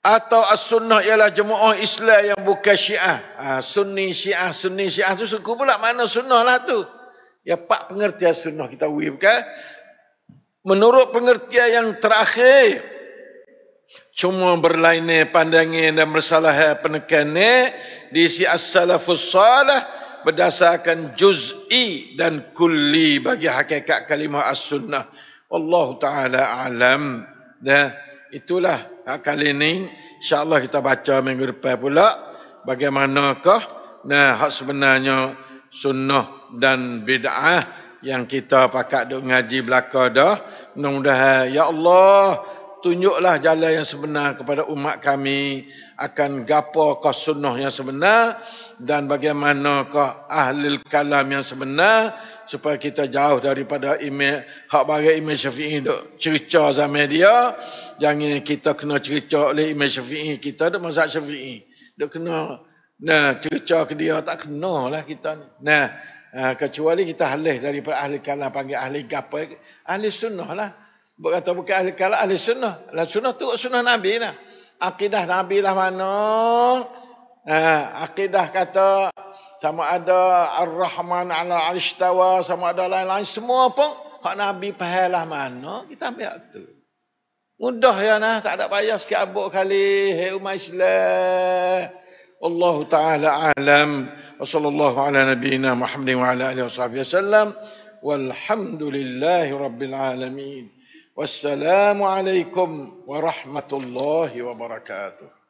Atau as-sunnah ialah jemaah Islam yang bukan Syiah. Sunni Syiah tu suku pula mana sunnah lah tu. Ya pak pengertian sunnah kita bukan. Menurut pengertian yang terakhir, cuma berlainan pandangan dan bersalah penekannya di si as-salafus salih berdasarkan juz'i dan kulli bagi hakikat kalimah as-sunnah. Wallahu ta'ala alam. Itulah kali ini. InsyaAllah kita baca minggu depan pula. Bagaimanakah hak sebenarnya sunnah dan bid'ah yang kita pakat duk ngaji belaka dah. Mudah-mudahan ya Allah tunjuklah jalan yang sebenar kepada umat kami akan gapakah sunnah yang sebenar dan bagaimanakah ahli kalam yang sebenar supaya kita jauh daripada imam hak bagi Imam Syafi'i duk cerca zaman dia. Jangan kita kena cerca oleh Imam Syafi'i. Kita duk mazhab Syafi'i. Duk kena Nah, cerca ke dia tak kena lah kita ni. Nah, kecuali kita halih daripada ahli kalam panggil ahli gapo, ahli sunnah lah. Berkata bukan ahli kalam, ahli sunnah. Ahli sunnah tu sunnah Nabi lah. Akidah Nabi lah mana? Akidah kata sama ada Ar-Rahman ala al-istawa, sama ada lain-lain semua pun hak Nabi faham lah mana, kita ambil tu. Mudah ya nah, tak ada payah sikit abuk kali. Hai umat Islam. Allah Ta'ala a'lam. Wa sallallahu ala nabiyyina Muhammadin wa ala alihi wa sahbihi wasallam. Walhamdulillahi rabbil alamin. Wassalamu alaikum warahmatullahi wabarakatuh.